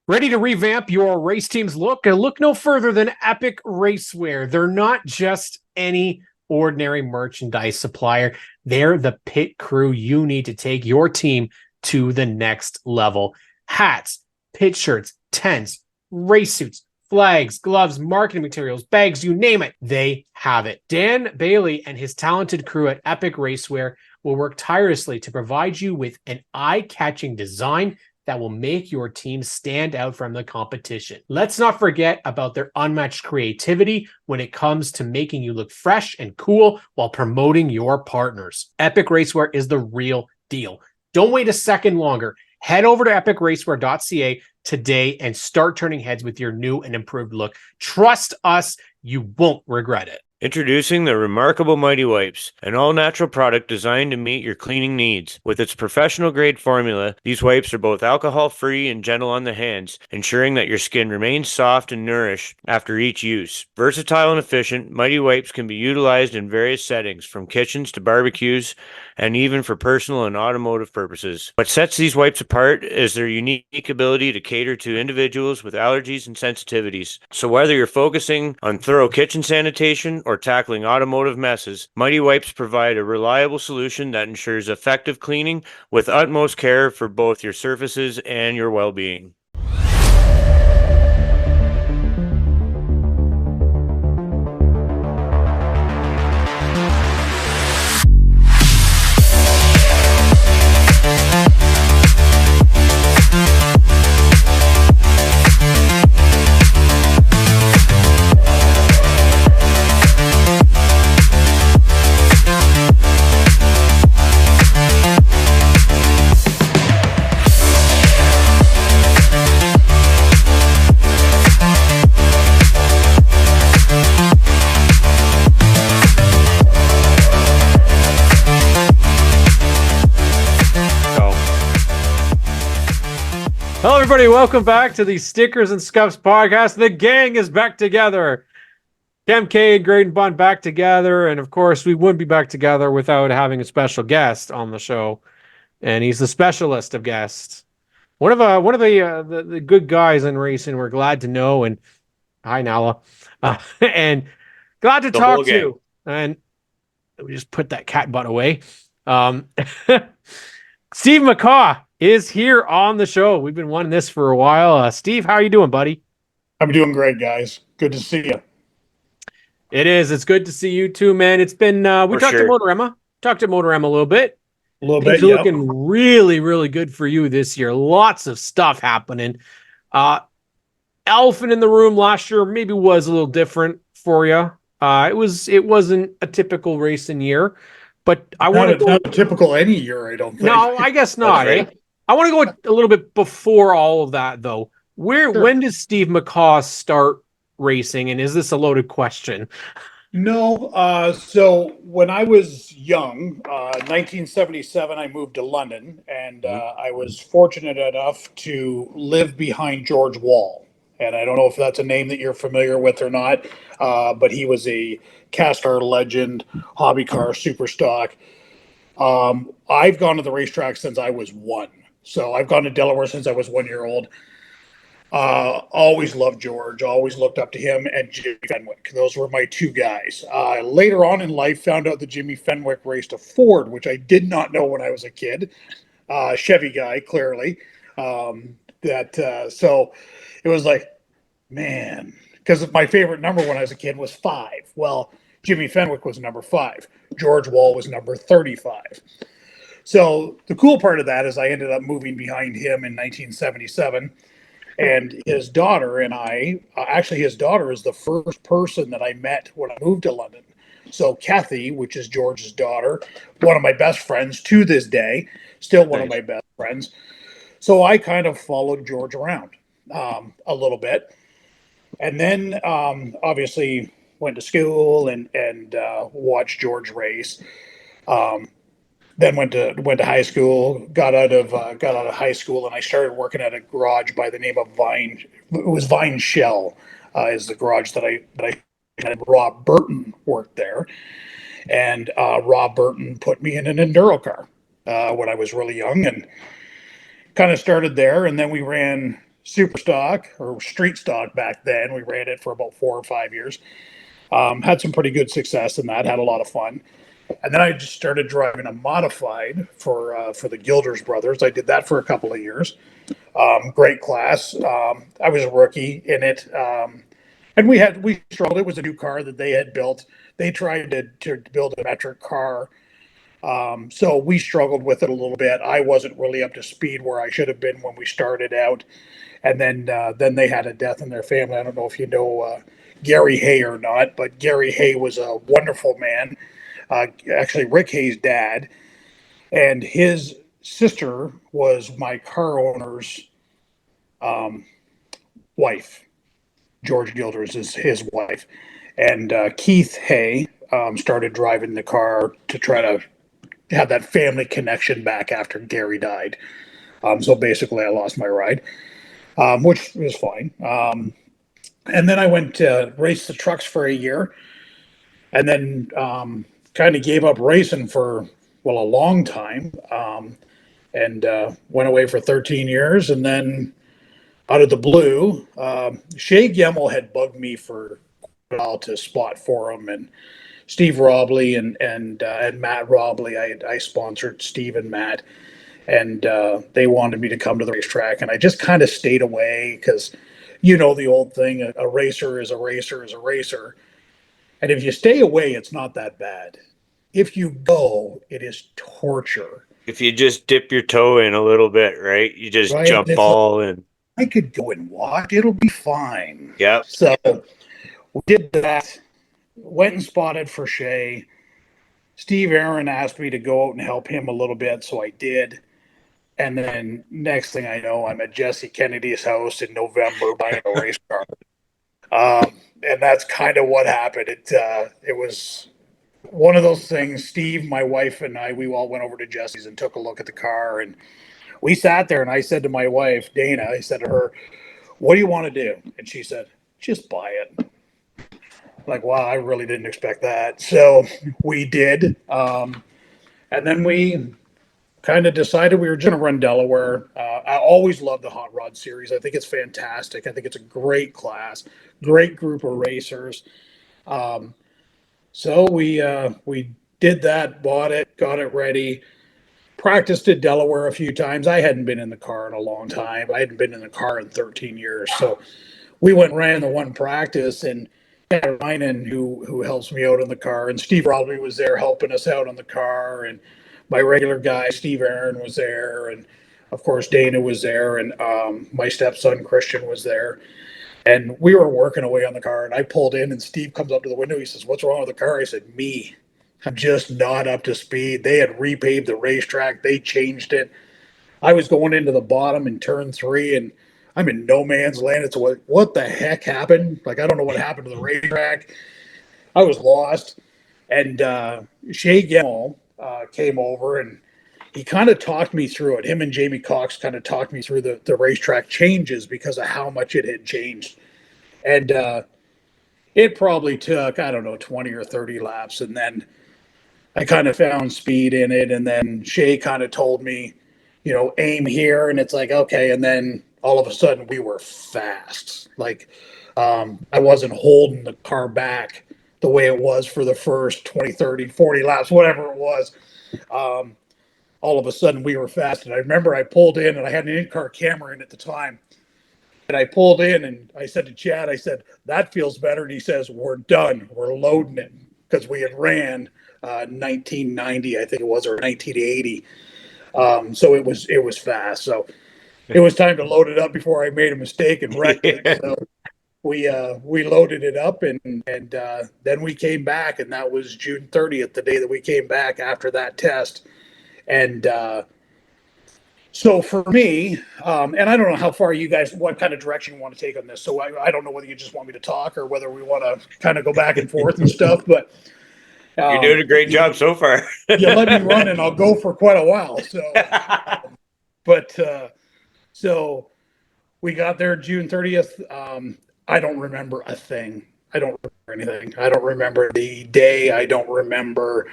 Ready to revamp your race team's look? Look no further than Epic Racewear. They're not just any ordinary merchandise supplier. They're the pit crew you need to take your team to the next level. Hats, pit shirts, tents, race suits, flags, gloves, marketing materials, bags, you name it, they have it. Dan Bailey and his talented crew at Epic Racewear will work tirelessly to provide you with an eye-catching design that will make your team stand out from the competition. Let's not forget about their unmatched creativity when it comes to making you look fresh and cool while promoting your partners. Epic Racewear is the real deal. Don't wait a second longer. Head over to epicracewear.ca today and start turning heads with your new and improved look. Trust us, you won't regret it. Introducing the remarkable Mighty Wipes, an all-natural product designed to meet your cleaning needs. With its professional-grade formula, these wipes are both alcohol-free and gentle on the hands, ensuring that your skin remains soft and nourished after each use. Versatile and efficient, Mighty Wipes can be utilized in various settings, from kitchens to barbecues, and even for personal and automotive purposes. What sets these wipes apart is their unique ability to cater to individuals with allergies and sensitivities. So whether you're focusing on thorough kitchen sanitation or tackling automotive messes, Mighty Wipes provide a reliable solution that ensures effective cleaning with utmost care for both your surfaces and your well-being. Hello, everybody. Welcome back to the Stickers and Scuffs podcast. The gang is back together. Cam K and Graydon Bond back together. And of course, we wouldn't be back together without having a special guest on the show. And he's the specialist of guests. One of the good guys in racing we're glad to know. And hi, Nala. And glad to talk to. And we just put that cat butt away. Steve McCaw is here on the show. We've been wanting this for a while. Steve, how are you doing, buddy? I'm doing great, guys. Good to see you. It is. It's good to see you too, man. It's been we talked to Motorama. Talked to Motorama a little bit. Things are looking really, really good for you this year. Lots of stuff happening. Elephant in the room last year maybe was a little different for you. It wasn't a typical racing year. But I want to not a typical any year, I don't think. No, I guess not. Right. I want to go a little bit before all of that, though. When does Steve McCaw start racing, and is this a loaded question? No. So when I was young, 1977, I moved to London, and I was fortunate enough to live behind George Wall. And I don't know if that's a name that you're familiar with or not, but he was a Castar legend, hobby car, super stock. I've gone to the racetrack since I was one. So I've gone to Delaware since I was 1 year old. Always loved George, always looked up to him and Jimmy Fenwick. Those were my two guys. Later on in life, found out that Jimmy Fenwick raced a Ford, which I did not know when I was a kid. Chevy guy, clearly. So it was like, man, because my favorite number when I was a kid was 5. Well, Jimmy Fenwick was number 5. George Wall was number 35. So the cool part of that is I ended up moving behind him in 1977. And his daughter and I, actually his daughter is the first person that I met when I moved to London. So Kathy, which is George's daughter, one of my best friends to this day, still one of my best friends. So I kind of followed George around a little bit. And then obviously went to school and watched George race. Then went to high school, got out of high school, and I started working at a garage by the name of Vine. It was Vine Shell, is the garage that I had. Rob Burton worked there, and Rob Burton put me in an enduro car when I was really young, and kind of started there. And then we ran super stock or street stock back then. We ran it for about 4 or 5 years. Had some pretty good success in that. Had a lot of fun. And then I just started driving a modified for the Gilders brothers. I did that for a couple of years. Great class. I was a rookie in it, and we struggled. It was a new car that they had built. They tried to build a metric car, so we struggled with it a little bit. I wasn't really up to speed where I should have been when we started out, and then they had a death in their family. I don't know if you know Gary Hay or not, but Gary Hay was a wonderful man. Actually, Rick Hay's dad, and his sister was my car owner's wife. George Gilders is his wife, and Keith Hay started driving the car to try to have that family connection back after Gary died. So basically, I lost my ride, which was fine. And then I went to race the trucks for a year, and then kind of gave up racing for a long time, and went away for 13 years, and then out of the blue, Shay Gemmel had bugged me for a while to spot for him, and Steve Robley and Matt Robley. I sponsored Steve and Matt, and they wanted me to come to the racetrack, and I just kind of stayed away because, you know, the old thing: a racer is a racer is a racer, and if you stay away, it's not that bad. If you go, it is torture. If you just dip your toe in a little bit, right? You just Right? jump ball and I could go and walk; it'll be fine. yep. So we did that. Went and spotted for Shay. Steve Aaron asked me to go out and help him a little bit, so I did. And then next thing I know, I'm at Jesse Kennedy's house in November buying a race car. And that's kind of what happened. It was one of those things. Steve, my wife, and I, we all went over to Jesse's and took a look at the car, and we sat there. And I said to my wife, Dana, I said to her, "What do you want to do?" And she said, "Just buy it." Like, wow, I really didn't expect that. So we did. And then we kind of decided we were going to run Delaware. I always loved the Hot Rod Series. I think it's fantastic. I think it's a great class, great group of racers. So we did that, bought it, got it ready, practiced at Delaware a few times. I hadn't been in the car in a long time. I hadn't been in the car in 13 years. So we went and ran the one practice, and Ryan, who helps me out on the car, and Steve Robley was there helping us out on the car, and my regular guy Steve Aaron was there, and of course Dana was there, and my stepson Christian was there, and we were working away on the car, and I pulled in, and Steve comes up to the window. He says, "What's wrong with the car?" I said, "Me. I'm just not up to speed. They had repaved the racetrack. They changed it. I was going into the bottom in turn 3, and I'm in no man's land. It's what the heck happened? Like, I don't know what happened to the racetrack. I was lost." And Shay Gemmel came over, and he kind of talked me through it. Him and Jamie Cox kind of talked me through the racetrack changes because of how much it had changed. And it probably took, I don't know, 20 or 30 laps. And then I kind of found speed in it. And then Shay kind of told me, you know, aim here. And it's like, okay. And then all of a sudden we were fast. Like, I wasn't holding the car back the way it was for the first 20, 30, 40 laps, whatever it was. All of a sudden we were fast. And I remember I pulled in, and I had an in-car camera in at the time. And I pulled in, and I said to Chad, I said, "That feels better." And he says, "We're done. We're loading it." Because we had ran 1990, I think it was, or 1980. So it was fast. So it was time to load it up before I made a mistake and wrecked it. So we loaded it up, and then we came back, and that was June 30th, the day that we came back after that test. And so for me, and I don't know how far you guys, what kind of direction you want to take on this. So I don't know whether you just want me to talk or whether we want to kind of go back and forth and stuff. But you're doing a great job so far. You let me run, and I'll go for quite a while. So, so we got there June 30th. I don't remember a thing. I don't remember anything. I don't remember the day. I don't remember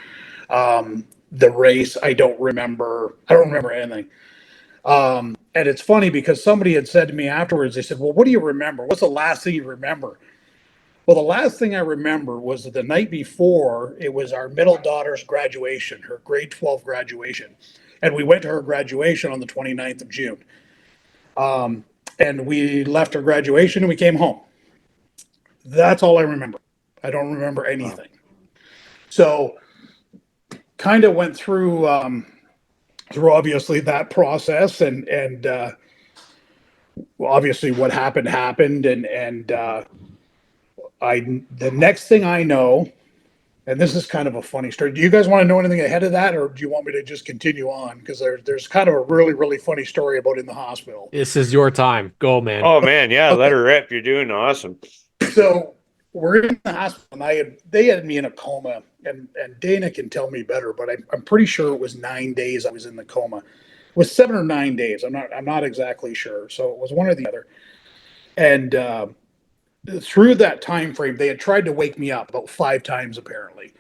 the race. I don't remember anything. And it's funny because somebody had said to me afterwards, they said, well, what do you remember? What's the last thing you remember? Well, the last thing I remember was that the night before, it was our middle daughter's graduation, her grade 12 graduation. And we went to her graduation on the 29th of June. And we left her graduation and we came home. That's all I remember. I don't remember anything. So kind of went through obviously that process and obviously what happened and the next thing I know, and this is kind of a funny story. Do you guys want to know anything ahead of that, or do you want me to just continue on? Because there's kind of a really, really funny story about in the hospital. This is your time. Go, man. Oh man, yeah, let her rip. You're doing awesome. So we're in the hospital, and they had me in a coma, and Dana can tell me better, but I'm pretty sure it was 9 days I was in the coma. It was 7 or 9 days. I'm not exactly sure. So it was one or the other. And through that time frame, they had tried to wake me up about 5 times apparently.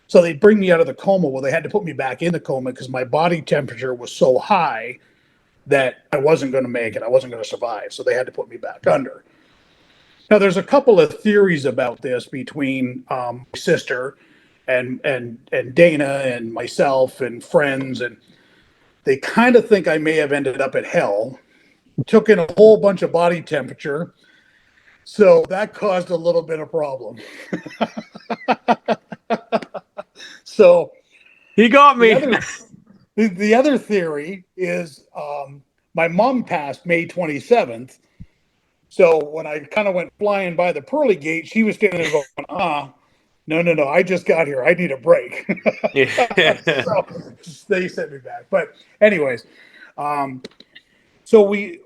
So they'd bring me out of the coma. Well, they had to put me back in the coma because my body temperature was so high that I wasn't going to make it. I wasn't going to survive. So they had to put me back under. Now, there's a couple of theories about this between my sister and Dana and myself and friends, and they kind of think I may have ended up at hell, took in a whole bunch of body temperature. So that caused a little bit of problem. So He got me. the other theory is my mom passed May 27th. So when I kind of went flying by the pearly gate, she was standing there going, no, I just got here. I need a break. So they sent me back. But anyways, so we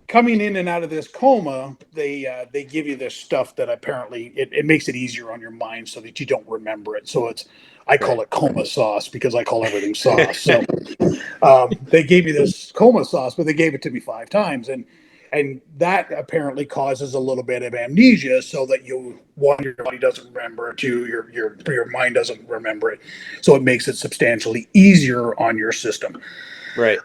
coming in and out of this coma, they give you this stuff that apparently it makes it easier on your mind so that you don't remember it. So I call it coma sauce because I call everything sauce. So they gave me this coma sauce, but they gave it to me 5 times, and that apparently causes a little bit of amnesia, so that your body doesn't remember it, your mind doesn't remember it, so it makes it substantially easier on your system. Right.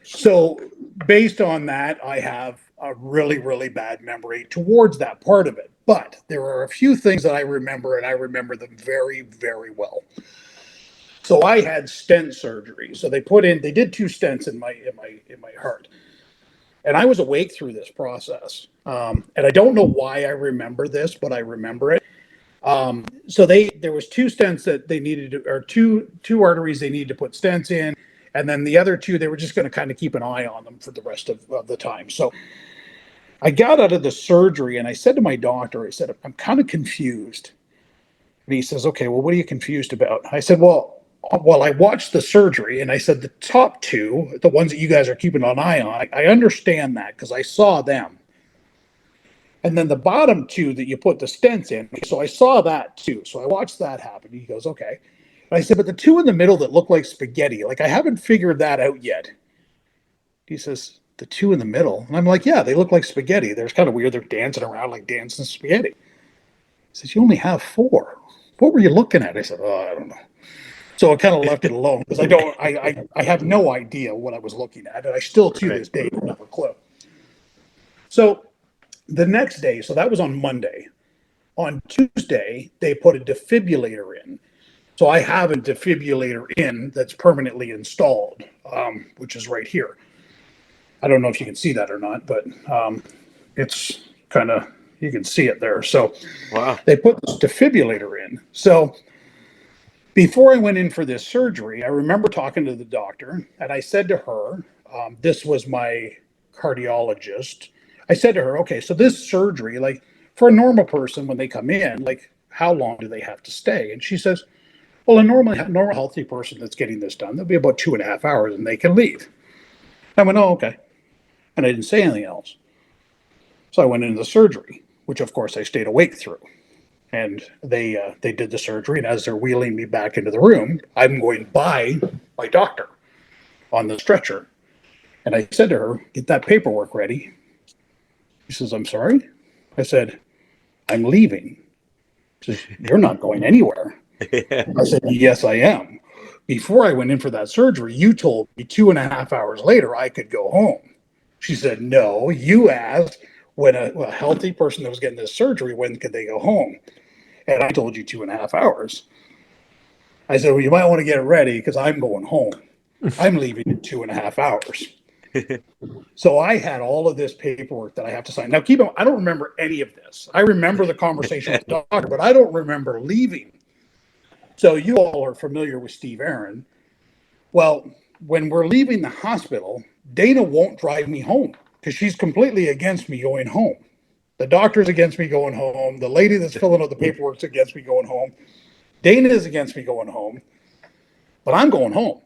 So based on that, I have a really, really bad memory towards that part of it. But there are a few things that I remember, and I remember them very, very well. So I had stent surgery. So they did 2 stents in my heart. And I was awake through this process. And I don't know why I remember this, but I remember it. So there was 2 stents that they needed to, or two arteries they needed to put stents in. And then the other 2, they were just going to kind of keep an eye on them for the rest of the time. So I got out of the surgery and I said to my doctor, I said, I'm kind of confused. And he says, okay, well, what are you confused about? I said, well, I watched the surgery, and I said, the top 2, the ones that you guys are keeping an eye on, I understand that because I saw them. And then the bottom 2 that you put the stents in, so I saw that too. So I watched that happen. He goes, okay. And I said, but the 2 in the middle that look like spaghetti, like I haven't figured that out yet. He says, the 2 in the middle? And I'm like, yeah, they look like spaghetti. They're kind of weird. They're dancing around like dancing spaghetti. He says, you only have 4. What were you looking at? I said, oh, I don't know. So I kind of left it alone because I have no idea what I was looking at. And I still to this day don't have a clue. So the next day, so that was on Monday. On Tuesday, they put a defibrillator in. So I have a defibrillator in that's permanently installed, which is right here. I don't know if you can see that or not, but it's kind of, you can see it there. So Wow. They put this defibrillator in. So before I went in for this surgery, I remember talking to the doctor, and I said to her, this was my cardiologist. I said to her, okay, so this surgery, like for a normal person, when they come in, like how long do they have to stay? And she says, well, a normal healthy person that's getting this done, they'll be about 2.5 hours and they can leave. I went, oh, okay. And I didn't say anything else. So I went into the surgery, which of course I stayed awake through. And they did the surgery, and as they're wheeling me back into the room, I'm going by my doctor on the stretcher. And I said to her, get that paperwork ready. She says, I'm sorry? I said, I'm leaving. She says, you're not going anywhere. I said, yes, I am. before I went in for that surgery, you told me 2.5 hours later I could go home. She said, no, you asked when a healthy person that was getting this surgery, when could they go home? And I told you 2.5 hours. I said, well, you might want to get ready because I'm going home. I'm leaving in 2.5 hours. So I had all of this paperwork that I have to sign. Now, keep on, I don't remember any of this. I remember the conversation with the doctor, but I don't remember leaving. So you all are familiar with Steve Aaron. Well, when we're leaving the hospital, Dana won't drive me home because she's completely against me going home. The doctor's against me going home. The lady that's filling out the paperwork's against me going home. Dana is against me going home, but I'm going home.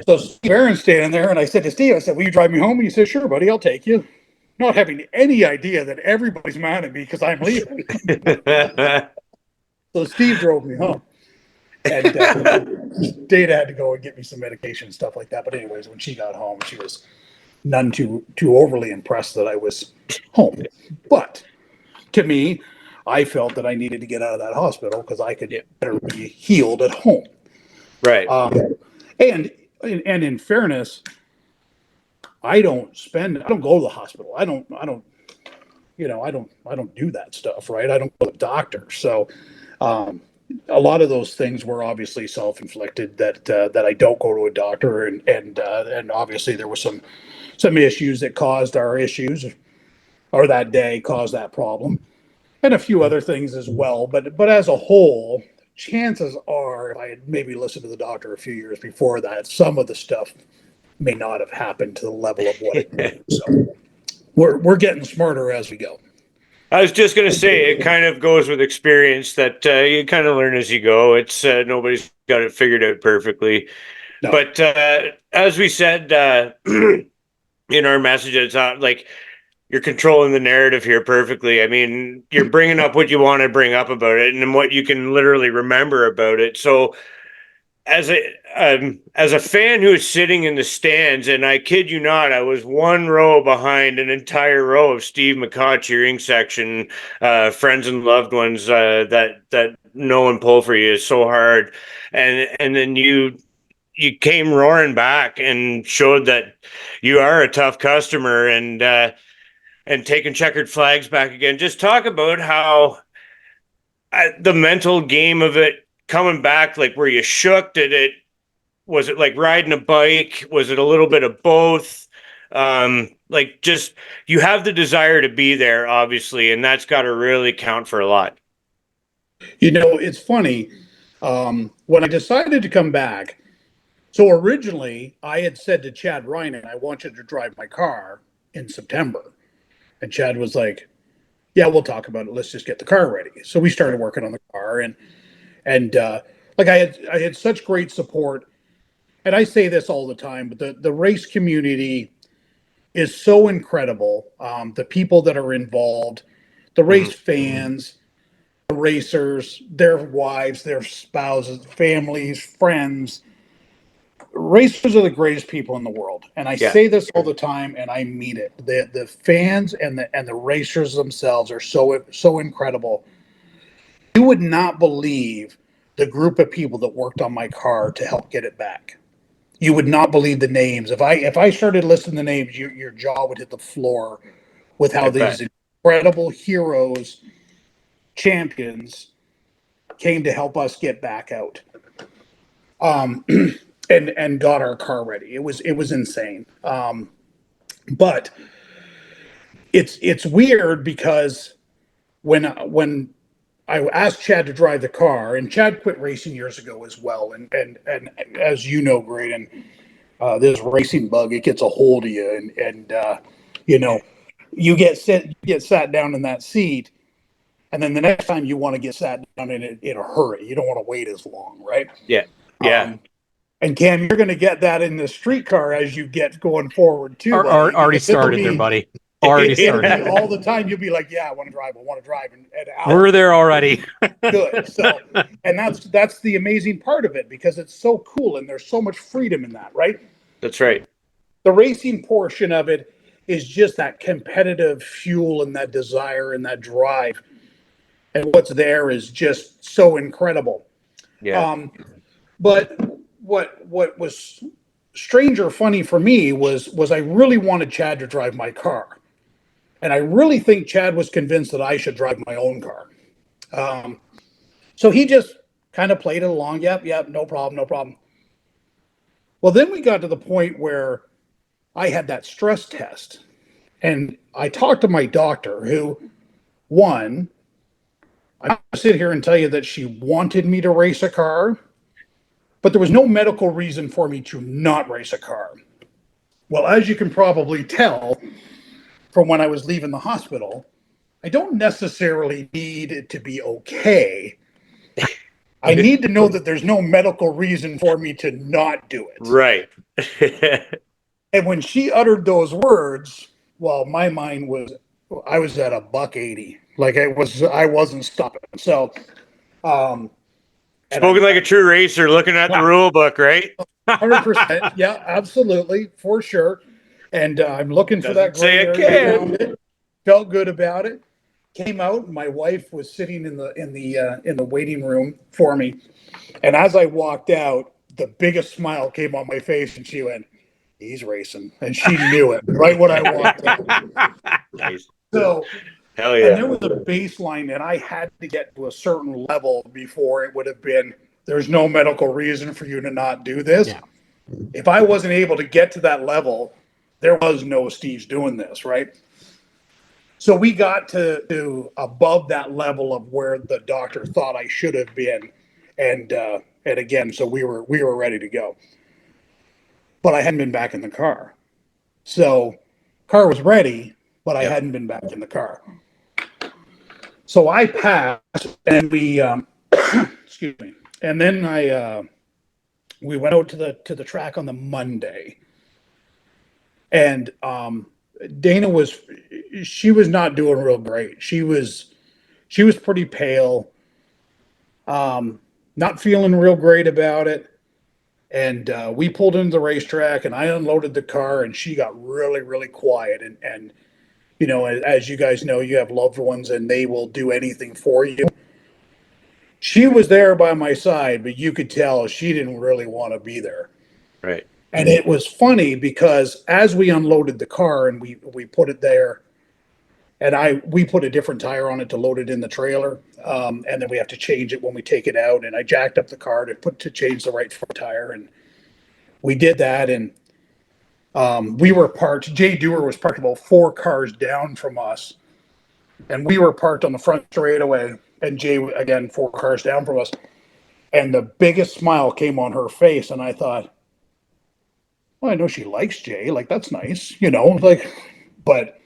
So Steve Aaron's standing there, and I said to Steve, I said, will you drive me home? And he said, sure, buddy, I'll take you. Not having any idea that everybody's mad at me because I'm leaving. So Steve drove me home. And Dana had to go and get me some medication and stuff like that. But anyways, when she got home, she was none too overly impressed that I was home. But to me, I felt that I needed to get out of that hospital because I could better be healed at home. Right. And in fairness, I don't go to the hospital. I don't do that stuff, right? I don't go to the doctor. So a lot of those things were obviously self-inflicted, that I don't go to a doctor, and obviously there was some issues that caused our issues, or that day caused that problem, and a few other things as well. But as a whole, chances are, if I had maybe listened to the doctor a few years before that, some of the stuff may not have happened to the level of what it did. So we're getting smarter as we go. I was just going to say, it kind of goes with experience that you kind of learn as you go. It's nobody's got it figured out perfectly. No. But as we said in our message, it's like you're controlling the narrative here perfectly. I mean, you're bringing up what you want to bring up about it and what you can literally remember about it. So as a fan who's sitting in the stands, and I kid you not, I was one row behind an entire row of Steve McCaw cheering section, friends and loved ones that know and pull for you so hard, and then you came roaring back and showed that you are a tough customer, and taking checkered flags back again. Just talk about how the mental game of it. Coming back, like, were you shook? Was it like riding a bike? Was it a little bit of both? Like, just, you have the desire to be there, obviously, and that's got to really count for a lot. It's funny. When I decided to come back, so originally I had said to Chad Ryan, I want you to drive my car in September. And Chad was like, yeah, we'll talk about it. Let's just get the car ready. So we started working on the car, and like I had such great support, and I say this all the time, but the race community is so incredible. The people that are involved, the race fans, the racers, their wives, their spouses, families, friends. Racers are the greatest people in the world, and I say this all the time, and I mean it. The fans and the racers themselves are so incredible. You would not believe the group of people that worked on my car to help get it back. You would not believe the names. If I started listing the names, your jaw would hit the floor with how these incredible heroes, champions, came to help us get back out. And got our car ready. It was insane. But it's weird because when I asked Chad to drive the car, and Chad quit racing years ago as well. And as you know, Graydon, this racing bug, it gets a hold of you, and you get sat down in that seat, and then the next time you want to get sat down in a hurry. You don't want to wait as long, right? Yeah. And Cam, you're going to get that in the streetcar as you get going forward too. Already started there, buddy. Already started. All the time you'll be like, yeah, I want to drive. And we're there already. Good. So, and that's the amazing part of it, because it's so cool and there's so much freedom in that, right? That's right. The racing portion of it is just that competitive fuel and that desire and that drive. And what's there is just so incredible. Yeah. But what was strange or funny for me was I really wanted Chad to drive my car. And I really think Chad was convinced that I should drive my own car. So he just kind of played it along. Yep, no problem, no problem. Well, then we got to the point where I had that stress test. And I talked to my doctor, who, one, I'm going to sit here and tell you that she wanted me to race a car, but there was no medical reason for me to not race a car. Well, as you can probably tell from when I was leaving the hospital, I don't necessarily need it to be okay. I need to know that there's no medical reason for me to not do it. Right. And when she uttered those words, well, my mind was, I was at $1.80. Like I wasn't stopping. So, spoken like a true racer, looking at the rule book, right? 100%. Yeah, absolutely, for sure. And I'm looking for that gray area around it. Felt good about it. Came out, and my wife was sitting in the waiting room for me. And as I walked out, the biggest smile came on my face, and she went, "He's racing," and she knew it right when I walked out. Nice. So, hell yeah. and there was a baseline, and I had to get to a certain level before it would have been, there's no medical reason for you to not do this. Yeah. If I wasn't able to get to that level, there was no Steve's doing this, right? So we got to above that level of where the doctor thought I should have been, and again, so we were ready to go. But I hadn't been back in the car. So car was ready, but I hadn't been back in the car. So I passed, and we excuse me. And then we went out to the track on the Monday. And Dana was not doing real great. She was pretty pale, not feeling real great about it. And we pulled into the racetrack, and I unloaded the car, and she got really, really quiet. And you know, as you guys know, you have loved ones, and they will do anything for you. She was there by my side, but you could tell she didn't really want to be there. Right. And it was funny because as we unloaded the car and we put it there, and we put a different tire on it to load it in the trailer, and then we have to change it when we take it out. And I jacked up the car to change the right front tire, and we did that. And we were parked. Jay Dewar was parked about 4 cars down from us, and we were parked on the front straightaway. And Jay, again, 4 cars down from us. And the biggest smile came on her face. And I thought, well, I know she likes Jay. Like, that's nice, you know, like, but,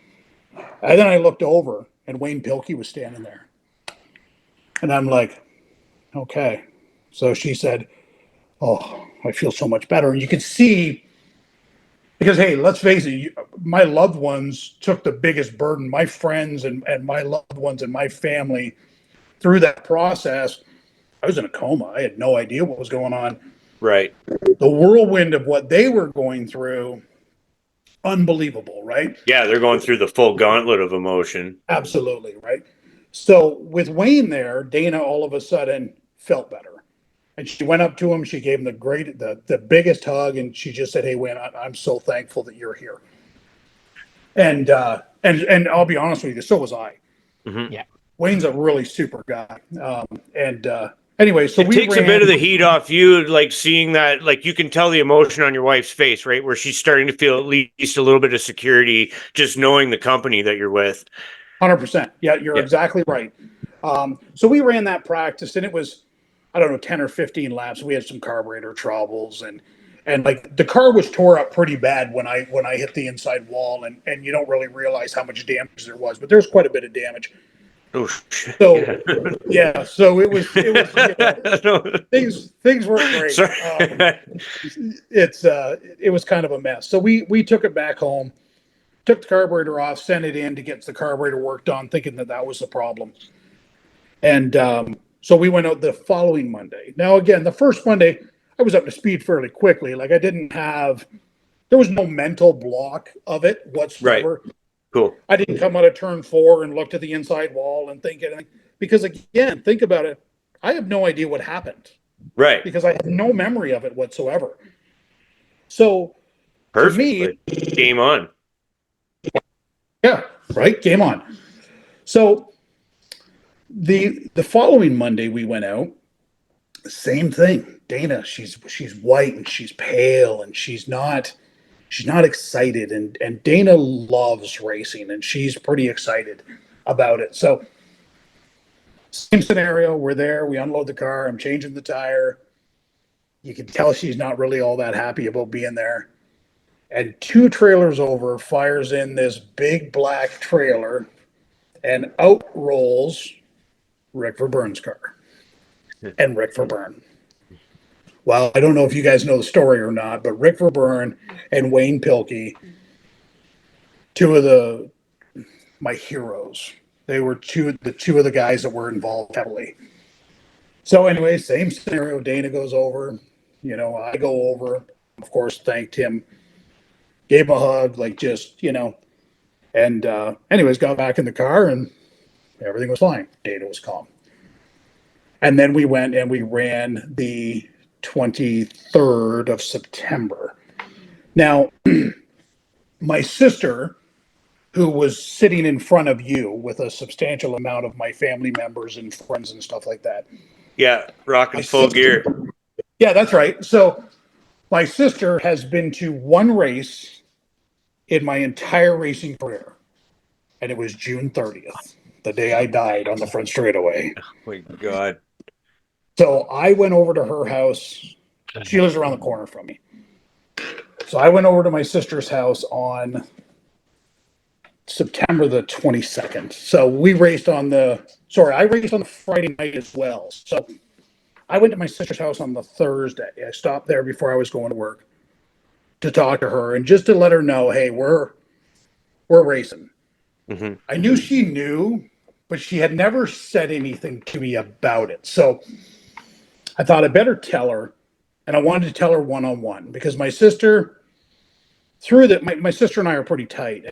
and then I looked over, and Wayne Pilkey was standing there. And I'm like, okay. So she said, oh, I feel so much better. And you could see, because, hey, let's face it, my loved ones took the biggest burden. My friends and my loved ones and my family, through that process, I was in a coma. I had no idea what was going on. Right. The whirlwind of what they were going through, unbelievable, right? Yeah, they're going through the full gauntlet of emotion. Absolutely, right? So with Wayne there, Dana all of a sudden felt better. And she went up to him. She gave him the biggest hug, and she just said, "Hey, Wayne, I'm so thankful that you're here." And I'll be honest with you, so was I. Mm-hmm. Yeah. Wayne's a really super guy. Anyway, so it takes a bit of the heat off you, like seeing that, like you can tell the emotion on your wife's face, right? Where she's starting to feel at least a little bit of security, just knowing the company that you're with. 100%. Yeah, you're exactly right. So we ran that practice, and it was, I don't know, 10 or 15 laps. We had some carburetor troubles, and like the car was tore up pretty bad when I hit the inside wall, and you don't really realize how much damage there was, but there's quite a bit of damage. Oh shit. So so it was you know, things weren't great. It was kind of a mess. So we took it back home, took the carburetor off, sent it in to get the carburetor worked on, thinking that was the problem. And so we went out the following Monday. Now again, the first Monday I was up to speed fairly quickly. Like there was no mental block of it whatsoever. Right. Cool. I didn't come out of turn 4 and look at the inside wall and think anything, because again, think about it. I have no idea what happened. Right. because I have no memory of it whatsoever. So to me, Perfectly. Game on. yeah, right, game on. So the following Monday we went out. Same thing. Dana, she's white and she's pale and she's not excited, and Dana loves racing and she's pretty excited about it. So same scenario, we're there, we unload the car, I'm changing the tire. You can tell she's not really all that happy about being there. And two trailers over fires in this big black trailer and out rolls Rick Verburn's car. And Rick Verburn. Well, I don't know if you guys know the story or not, but Rick Verburn and Wayne Pilkey, two of my heroes. They were two of the guys that were involved heavily. So anyway, same scenario. Dana goes over. I go over. Of course, thanked him, gave him a hug, like just and anyways, got back in the car and everything was fine. Dana was calm. And then we went and we ran the 23rd of September. Now, my sister, who was sitting in front of you with a substantial amount of my family members and friends and stuff like that. Yeah, rocking full gear. Yeah, that's right. So my sister has been to one race in my entire racing career, and it was June 30th, the day I died on the front straightaway. Oh my God. So I went over to her house. She lives around the corner from me. So I went over to my sister's house on September the 22nd. So I raced on the Friday night as well. So I went to my sister's house on the Thursday. I stopped there before I was going to work to talk to her and just to let her know, hey, we're racing. Mm-hmm. I knew she knew, but she had never said anything to me about it. So I thought I better tell her, and I wanted to tell her one-on-one because my sister, my sister and I are pretty tight,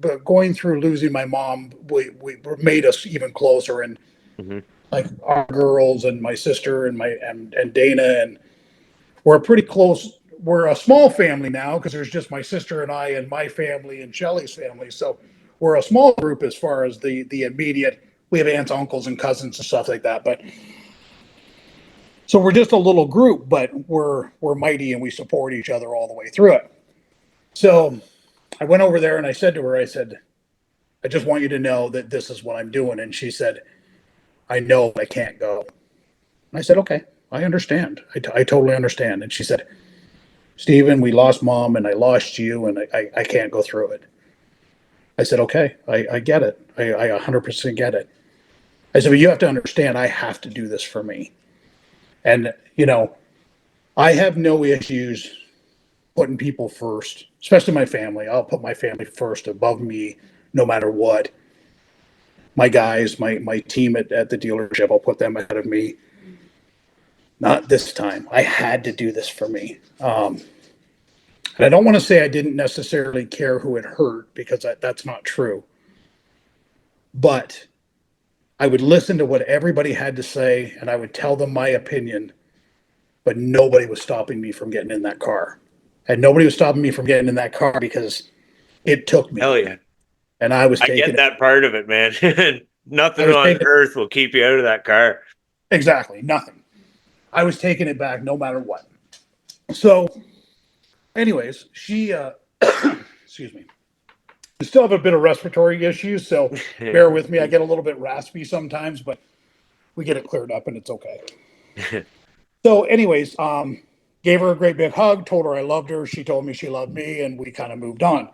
but going through losing my mom, we made us even closer, and Mm-hmm. like our girls and my sister and Dana, and we're pretty close. We're a small family now because there's just my sister and I and my family and Shelly's family, so we're a small group as far as the immediate. We have aunts, uncles, and cousins and stuff like that, but. So we're just a little group, but we're mighty and we support each other all the way through it. So I went over there and I said to her, I said, I just want you to know that this is what I'm doing. And she said, I know I can't go. And I said, okay, I understand. I totally understand. And she said, Stephen, we lost mom and I lost you and I can't go through it. I said, okay, I get it. I 100% get it. I said, but you have to understand, I have to do this for me. And, I have no issues putting people first, especially my family. I'll put my family first above me no matter what. My guys, my team at the dealership, I'll put them ahead of me. Not this time. I had to do this for me. And I don't want to say I didn't necessarily care who it hurt because that's not true. But I would listen to what everybody had to say and I would tell them my opinion, but nobody was stopping me from getting in that car. And nobody was stopping me from getting in that car because it took me. Hell yeah. And I was taking get that part of it, man. Nothing on earth will keep you out of that car. Exactly. Nothing. I was taking it back no matter what. So, anyways, she, excuse me. I still have a bit of respiratory issues, so bear with me. I get a little bit raspy sometimes, but we get it cleared up and it's okay. So anyways, gave her a great big hug, told her I loved her. She told me she loved me, and we kind of moved on.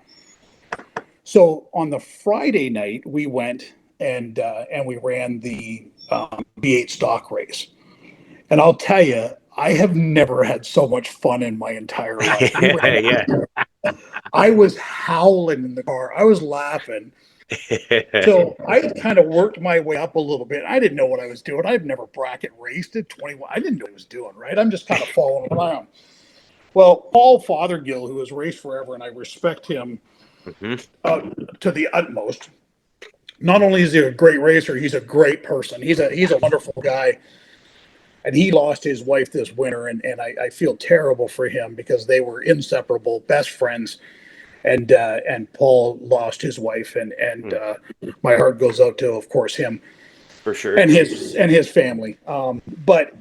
So on the Friday night, we went and we ran the B8 stock race. And I'll tell you, I have never had so much fun in my entire life. Yeah. I was howling in the car. I was laughing. So I kind of worked my way up a little bit. I didn't know what I was doing. I've never bracket raced at 21. I didn't know what I was doing, right? I'm just kind of following around. Well, Paul Fothergill, who has raced forever, and I respect him to the utmost. Not only is he a great racer, he's a great person. He's a wonderful guy. And he lost his wife this winter, and I feel terrible for him because they were inseparable, best friends. And Paul lost his wife, and my heart goes out to, of course, him For sure. and his family. But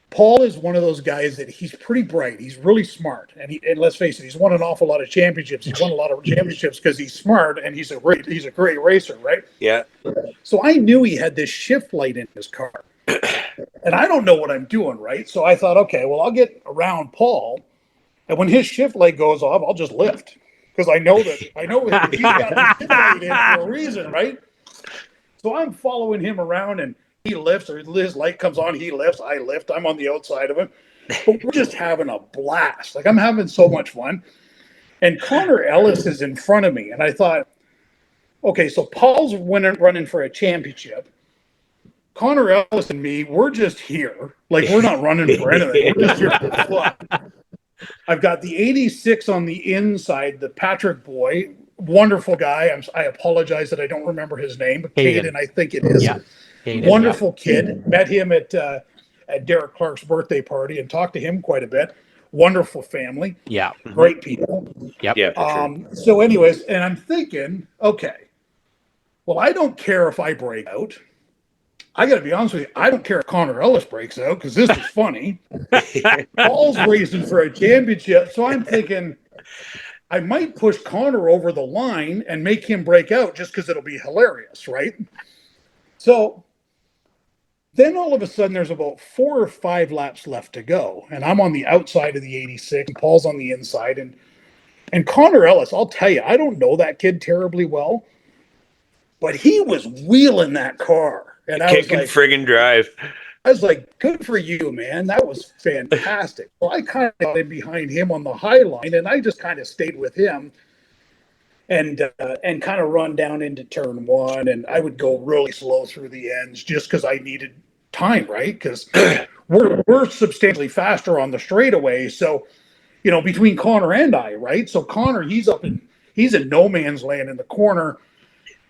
Paul is one of those guys that he's pretty bright. He's really smart, and let's face it, he's won an awful lot of championships. He's won a lot of championships because he's smart and he's a great racer, right? Yeah. So I knew he had this shift light in his car, and I don't know what I'm doing, right? So I thought, okay, well, I'll get around Paul, and when his shift light goes off, I'll just lift because I know that he's got the shift light in for a reason, right? So I'm following him around, and he lifts, or his light comes on, he lifts, I lift, I'm on the outside of him. But we're just having a blast. Like, I'm having so much fun. And Connor Ellis is in front of me, and I thought, okay, so Paul's running for a championship. Connor Ellis and me, we're just here. Like, we're not running for anything. We're just here for fun. I've got the 86 on the inside, the Patrick boy, wonderful guy. I apologize that I don't remember his name, but Caden, I think it is. Yeah. Hayden, Wonderful kid. Met him at Derek Clark's birthday party and talked to him quite a bit. Wonderful family. Yeah. Great people. Yep. Yeah. So anyways, and I'm thinking, okay, well, I don't care if I break out. I got to be honest with you. I don't care if Connor Ellis breaks out because this is funny. Paul's racing for a championship. So I'm thinking I might push Connor over the line and make him break out just because it'll be hilarious, right? So then all of a sudden there's about 4 or 5 laps left to go. And I'm on the outside of the 86 and Paul's on the inside. And Connor Ellis, I'll tell you, I don't know that kid terribly well, but he was wheeling that car. And I was like, friggin' drive. I was like, good for you, man. That was fantastic. So I kind of got in behind him on the high line, and I just kind of stayed with him and kind of run down into turn 1. And I would go really slow through the ends just because I needed time, right? Because we're substantially faster on the straightaway. So, you know, between Connor and I, right? So Connor, he's in no man's land in the corner,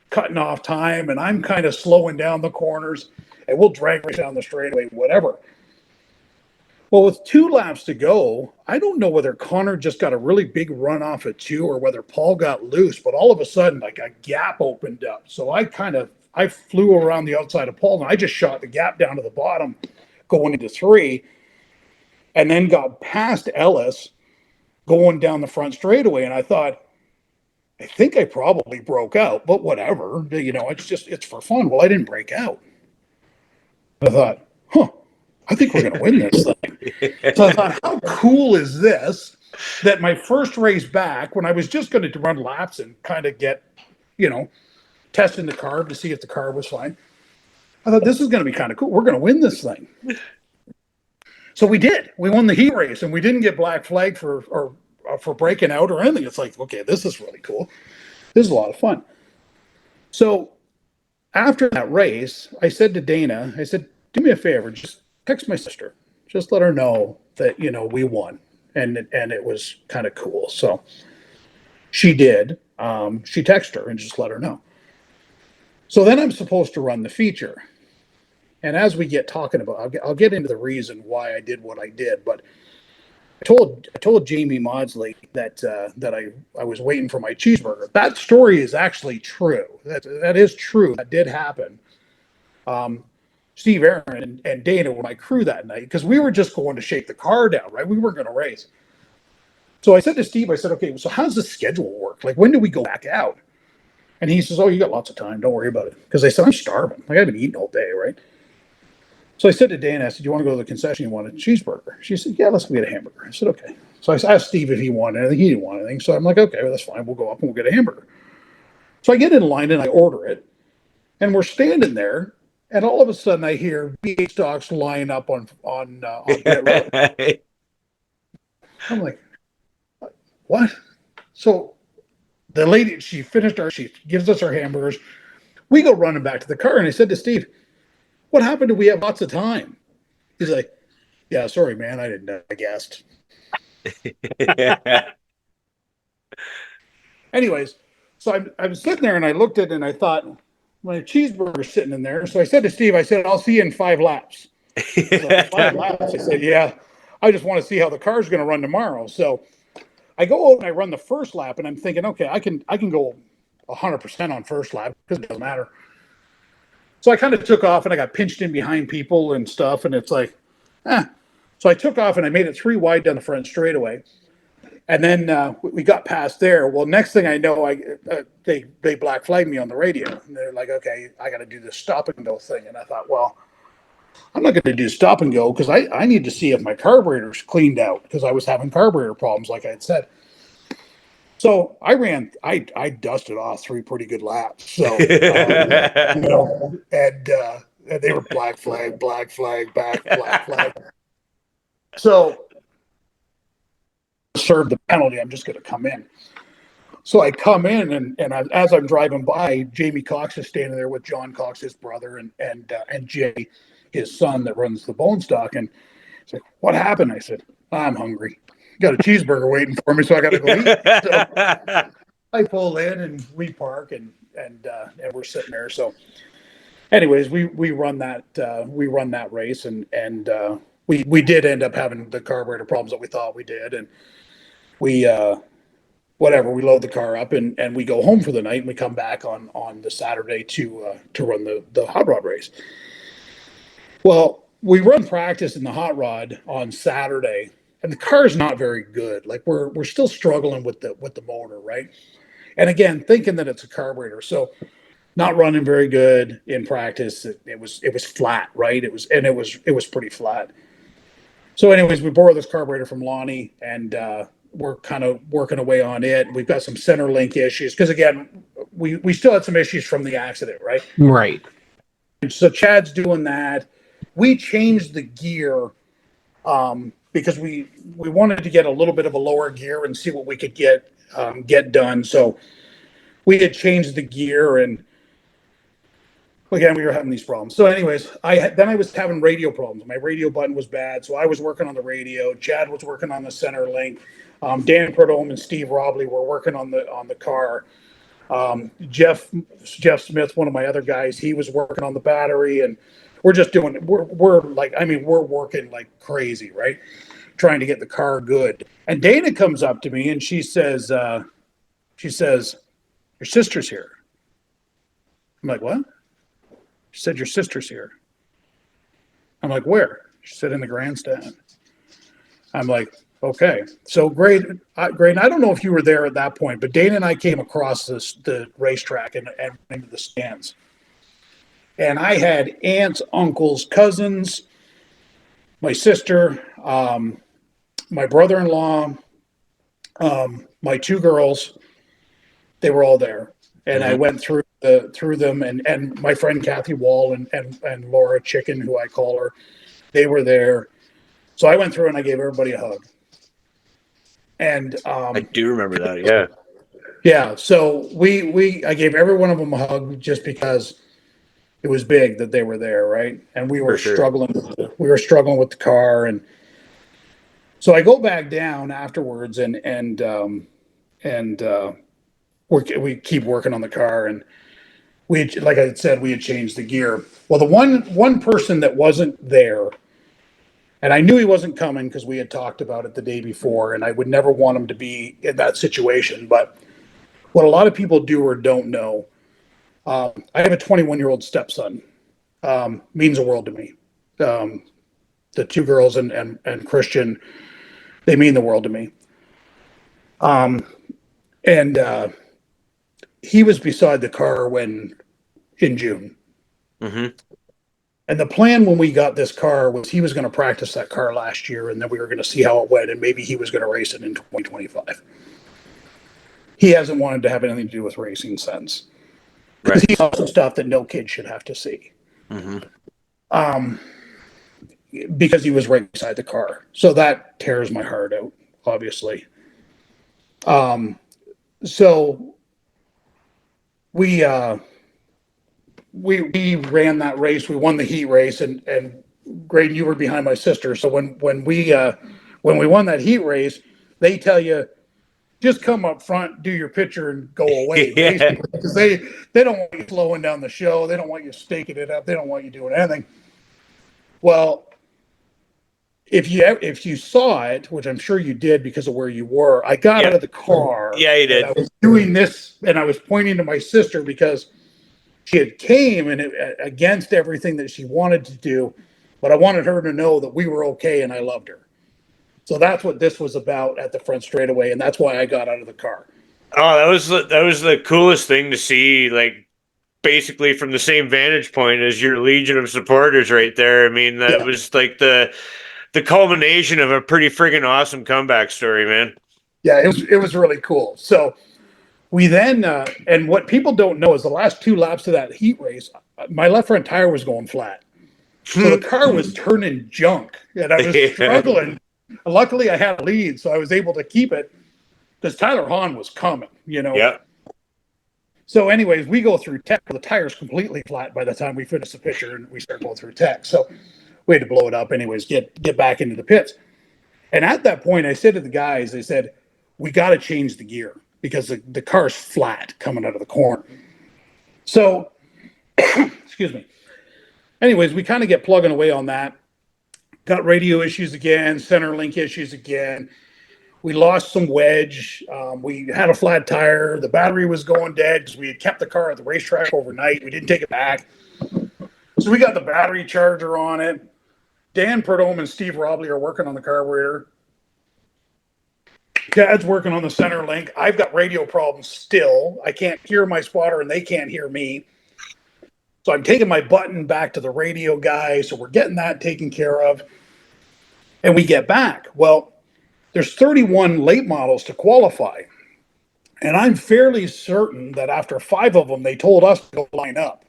cutting off time, and I'm kind of slowing down the corners, and we'll drag right down the straightaway, whatever. Well, with 2 laps to go, I don't know whether Connor just got a really big run off at 2 or whether Paul got loose, but all of a sudden, like, a gap opened up. So I flew around the outside of Paul, and I just shot the gap down to the bottom going into 3, and then got past Ellis going down the front straightaway, and I thought, I think I probably broke out, but whatever. You know, it's for fun. Well, I didn't break out. I thought, I think we're going to win this thing. So I thought, how cool is this that my first race back, when I was just going to run laps and kind of get, you know, testing the car to see if the car was fine, I thought this is going to be kind of cool. We're going to win this thing. So we did. We won the heat race, and we didn't get black flag for breaking out or anything. It's like, okay, this is really cool. This is a lot of fun. So after that race, I said to Dana, I said, do me a favor, just text my sister. Just let her know that, you know, we won. And it was kind of cool. So she did. She texted her and just let her know. So then I'm supposed to run the feature. And as we get talking about, I'll get into the reason why I did what I did, but I told Jamie Maudsley that I was waiting for my cheeseburger. That story is actually true. That is true. That did happen. Steve Aaron and Dana were my crew that night because we were just going to shake the car down, right? We weren't going to race. So I said to Steve, I said, okay, so how's the schedule work? Like, when do we go back out? And he says, oh, you got lots of time. Don't worry about it. Because I said, I'm starving. Like, I've been eating all day, right? So I said to Dana, I said, do you want to go to the concession? You want a cheeseburger? She said, yeah, let's go get a hamburger. I said, okay. So I asked Steve if he wanted anything. He didn't want anything. So I'm like, okay, well, that's fine. We'll go up and we'll get a hamburger. So I get in line and I order it. And we're standing there. And all of a sudden I hear BH stocks line up on pit road. I'm like, what? So the lady, she gives us our hamburgers. We go running back to the car. And I said to Steve, what happened? Do we have lots of time? He's like, yeah, sorry, man. I didn't know. I guessed. Anyways, so I was sitting there and I looked at it and I thought, my cheeseburger's sitting in there. So I said to Steve, I said, I'll see you in 5 laps. So 5 laps. I said, yeah, I just want to see how the car's going to run tomorrow. So I go out and I run the first lap, and I'm thinking, okay, I can go 100% on first lap because it doesn't matter. So I kind of took off, and I got pinched in behind people and stuff, and it's like, eh. So I took off, and I made it 3 wide down the front straightaway. And then we got past there. Well, next thing I know, they black flagged me on the radio. And they're like, okay, I got to do this stop and go thing. And I thought, well, I'm not going to do stop and go because I need to see if my carburetor's cleaned out because I was having carburetor problems, like I had said. So I dusted off 3 pretty good laps. So, and they were black flag, black flag, back, black flag. So serve the penalty. I'm just going to come in. So I come in, and as I'm driving by, Jamie Cox is standing there with John Cox, his brother, and Jay, his son that runs the bone stock. And he's like, "What happened?" I said, "I'm hungry. Got a cheeseburger waiting for me, so I got to go eat." So I pull in, and we park, and we're sitting there. So, anyways, we run that race, and we did end up having the carburetor problems that we thought we did, and we we load the car up and we go home for the night, and we come back on the Saturday to run the hot rod race. Well, we run practice in the hot rod on Saturday, and the car is not very good. Like we're still struggling with the motor, right? And again, thinking that it's a carburetor, so not running very good in practice. It was flat, right? It was pretty flat. So, anyways, we borrowed this carburetor from Lonnie, and we're kind of working away on it. We've got some center link issues because, again, we still had some issues from the accident, right? Right. And so Chad's doing that. We changed the gear because we wanted to get a little bit of a lower gear and see what we could get done. So we had changed the gear, and again, we were having these problems. So, anyways, I was having radio problems. My radio button was bad, so I was working on the radio. Chad was working on the center link. Dan Prudhomme and Steve Robley were working on the car. Jeff Smith, one of my other guys, he was working on the battery, and we're just doing. We're working like crazy, right? Trying to get the car good. And Dana comes up to me and she says, "Your sister's here." I'm like, "What?" She said, "Your sister's here." I'm like, "Where?" She said, "In the grandstand." I'm like, "Okay." So great. I don't know if you were there at that point, but Dana and I came across the racetrack and into the stands. And I had aunts, uncles, cousins, my sister, my brother-in-law, my 2 girls. They were all there. And I went through them, and my friend Kathy Wall and Laura Chicken, who I call her, they were there. So I went through and I gave everybody a hug. And I do remember that. Yeah. Yeah. So I gave every one of them a hug just because it was big that they were there, right? And we were struggling. We were struggling with the car, and so I go back down afterwards, and we keep working on the car, and like I said, we had changed the gear. Well, the one person that wasn't there, and I knew he wasn't coming because we had talked about it the day before, and I would never want him to be in that situation. But what a lot of people do or don't know, I have a 21-year-old stepson. Means the world to me. The 2 girls and Christian, they mean the world to me. And he was beside the car in June. Mm-hmm. And the plan when we got this car was he was going to practice that car last year, and then we were going to see how it went, and maybe he was going to race it in 2025. He hasn't wanted to have anything to do with racing since. Because he saw some stuff that no kid should have to see. Mm-hmm. Because he was right beside the car. So that tears my heart out, obviously. So we ran that race. We won the heat race, and Graydon, you were behind my sister. So when we won that heat race, they tell you, just come up front, do your picture, and go away. Yeah. Because they don't want you slowing down the show. They don't want you staking it up. They don't want you doing anything. Well, if you saw it, which I'm sure you did because of where you were, I got out Yeah. of the car Yeah, you and did. I was doing this and I was pointing to my sister because she had came and against everything that she wanted to do, but I wanted her to know that we were okay and I loved her. So that's what this was about at the front straightaway, and that's why I got out of the car. Oh, that was the coolest thing to see. Like basically from the same vantage point as your legion of supporters right there. I mean, that Yeah, was like the culmination of a pretty friggin' awesome comeback story, man. yeah, it was really cool. So we then and what people don't know is the last two laps of that heat race, my left front tire was going flat. So the car was turning junk and I was Yeah. struggling. Luckily, I had a lead, so I was able to keep it because Tyler Hahn was coming. Yeah. So, anyways, we go through tech. The tire's completely flat by the time we finish the picture and we start going through tech. So we had to blow it up, anyways, get back into the pits. And at that point, I said to the guys, I said, we got to change the gear because the car's flat coming out of the corner. So, excuse me. Anyways, we kind of get plugging away on that. Got radio issues again, center link issues again. We lost some wedge. We had a flat tire. The battery was going dead because we had kept the car at the racetrack overnight. We didn't take it back. So we got the battery charger on it. Dan Perdome and Steve Robley are working on the carburetor. Dad's working on the center link. I've got radio problems still. I can't hear my spotter and they can't hear me. So I'm taking my button back to the radio guy. So we're getting that taken care of. And we get back. Well, there's 31 late models to qualify. And I'm fairly certain that after 5 of them, they told us to go line up.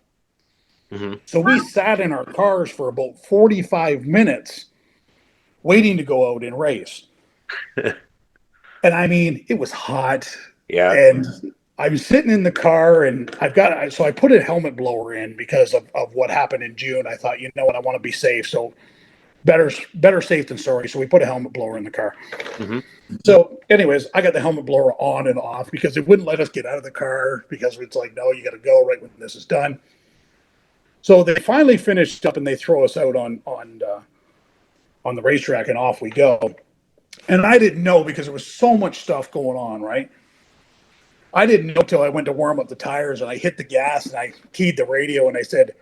Mm-hmm. So we sat in our cars for about 45 minutes waiting to go out and race. And I mean, it was hot. Yeah. And I'm sitting in the car and so I put a helmet blower in because of what happened in June. I thought, you know what, I want to be safe. So better safe than sorry. So we put a helmet blower in the car. Mm-hmm. So anyways, I got the helmet blower on and off because it wouldn't let us get out of the car because it's like, no, you got to go right when this is done. So they finally finished up and they throw us out on the racetrack and off we go. And I didn't know because there was so much stuff going on, right? I didn't know till I went to warm up the tires and I hit the gas and I keyed the radio and I said,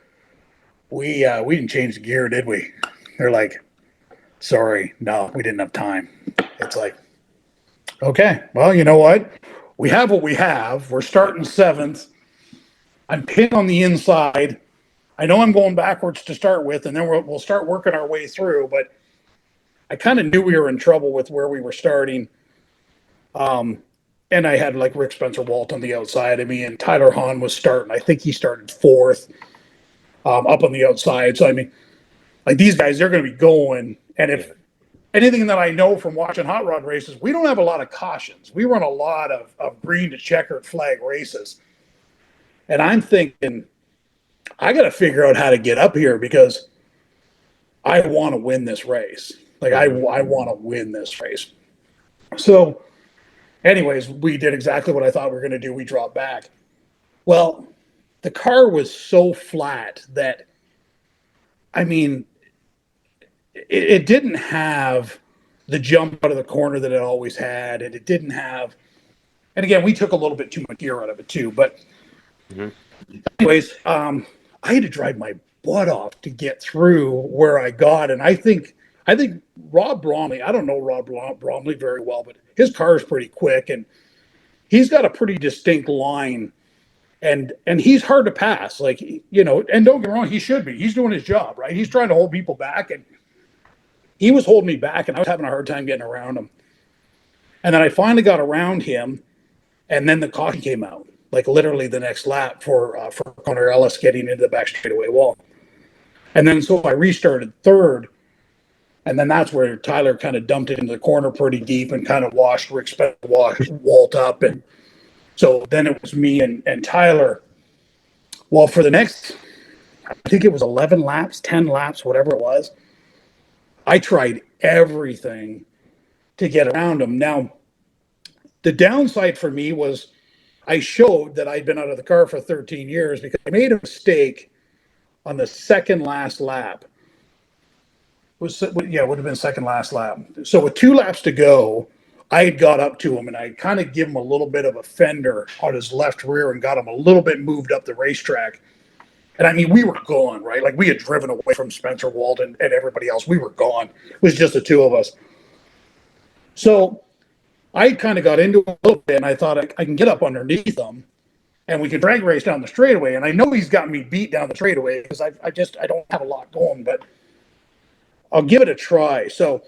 we didn't change the gear, did we? They're like, sorry, no, we didn't have time. It's like, okay, well, you know what? We have what we have. We're starting 7th. I'm pinned on the inside. I know I'm going backwards to start with, and then we'll start working our way through. But I kind of knew we were in trouble with where we were starting. And I had like Rick Spencer Walt on the outside of me, and Tyler Hahn was starting. I think he started 4th up on the outside. So, I mean, like these guys, they're going to be going. And if anything that I know from watching hot rod races, we don't have a lot of cautions. We run a lot of green to checkered flag races. And I'm thinking, I got to figure out how to get up here because I want to win this race. Like I want to win this race. So anyways, we did exactly what I thought we were going to do. We dropped back. Well, the car was so flat that, I mean, it didn't have the jump out of the corner that it always had. And it didn't have, and again, we took a little bit too much gear out of it too. But anyways, I had to drive my butt off to get through where I got. And I think Rob Bromley, I don't know Rob Bromley very well, but his car is pretty quick and he's got a pretty distinct line and he's hard to pass. Like, you know, and don't get me wrong, he should be. He's doing his job, right? He's trying to hold people back and he was holding me back and I was having a hard time getting around him. And then I finally got around him and then the caution came out, like literally the next lap for Connor Ellis getting into the back straightaway wall. And then so I restarted 3rd. And then that's where Tyler kind of dumped it into the corner pretty deep and kind of washed Rick Spencer Walt up. And so then it was me and Tyler. Well, for the next, I think it was 11 laps, 10 laps, whatever it was, I tried everything to get around him. Now, the downside for me was I showed that I'd been out of the car for 13 years because I made a mistake on the second last lap. it would have been second last lap. So with 2 laps to go, I had got up to him and I kind of give him a little bit of a fender on his left rear and got him a little bit moved up the racetrack. And I mean, we were gone, right? Like we had driven away from Spencer Walton and everybody else. We were gone. It was just the 2 of us. So I kind of got into it a little bit and I thought I can get up underneath him and we can drag race down the straightaway. And I know he's got me beat down the straightaway because I don't have a lot going, but I'll give it a try. So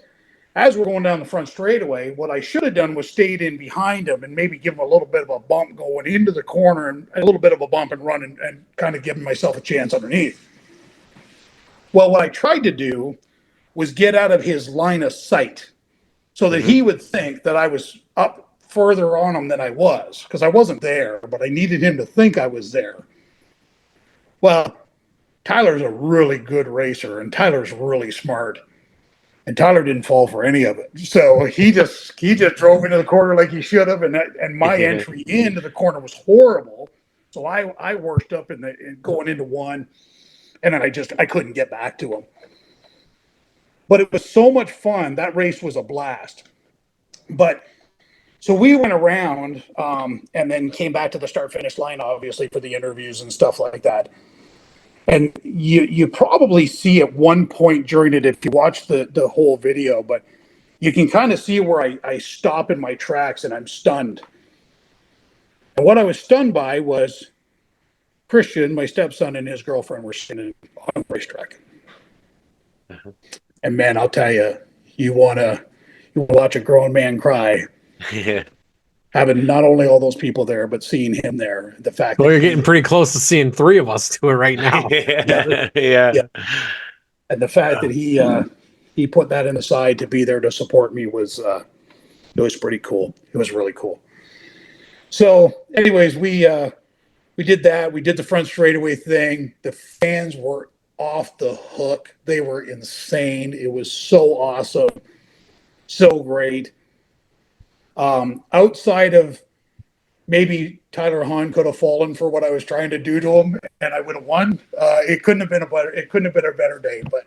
as we're going down the front straightaway, what I should have done was stayed in behind him and maybe give him a little bit of a bump going into the corner and a little bit of a bump and run and kind of giving myself a chance underneath. Well, what I tried to do was get out of his line of sight so that he would think that I was up further on him than I was, because I wasn't there, but I needed him to think I was there. Well, Tyler's a really good racer and Tyler's really smart. And Tyler didn't fall for any of it. So he just drove into the corner like he should have, and my entry into the corner was horrible. So I worked up in going into one, and then I couldn't get back to him. But it was so much fun. That race was a blast. But so we went around and then came back to the start-finish line, obviously, for the interviews and stuff like that. And you probably see at one point during it, if you watch the whole video, but you can kind of see where I stop in my tracks and I'm stunned. And what I was stunned by was Christian, my stepson, and his girlfriend were sitting on the racetrack. And man, I'll tell you, you wanna watch a grown man cry. Yeah. Having not only all those people there, but seeing him there, the fact Well, you're getting pretty close to seeing 3 of us do it right now. Yeah. And the fact that he put that in the side to be there to support me was it was pretty cool. It was really cool. So, anyways, we did that. We did the front straightaway thing. The fans were off the hook. They were insane. It was so awesome, so great. Outside of maybe Tyler Hahn could have fallen for what I was trying to do to him, and I would have won. It couldn't have been a better day, but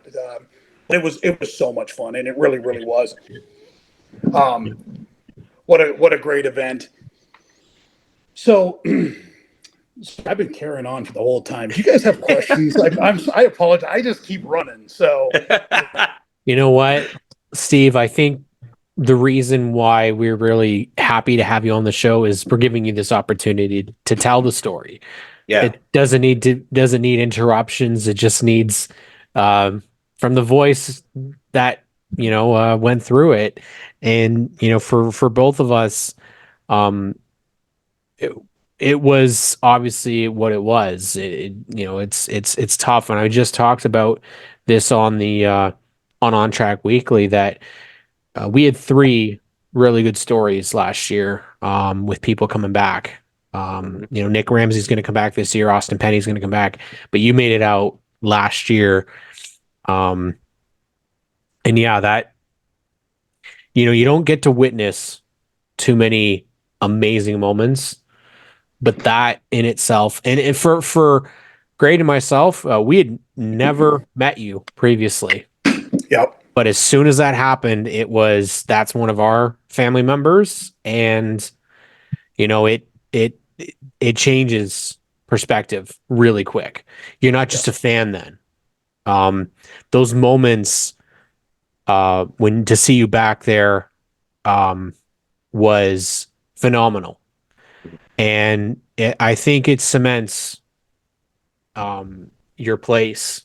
it was so much fun, and it really was. What a great event. So I've been carrying on for the whole time. Do you guys have questions? I apologize. I just keep running. So You know what, Steve? I think the reason why we're really happy to have you on the show is we're giving you this opportunity to tell the story. Yeah. It doesn't need interruptions. It just needs from the voice that went through it. And for both of us, it was obviously what it was. It's tough. And I just talked about this on the on Track Weekly that we had 3 really good stories last year with people coming back. Nick Ramsey's going to come back this year. Austin Penny's going to come back. But you made it out last year. And yeah, that, you don't get to witness too many amazing moments. But that in itself, and for Grade and myself, we had never met you previously. Yep. But as soon as that happened, that's one of our family members, and it changes perspective really quick. You're not just a fan then. Those moments when to see you back there was phenomenal, and I think it cements your place.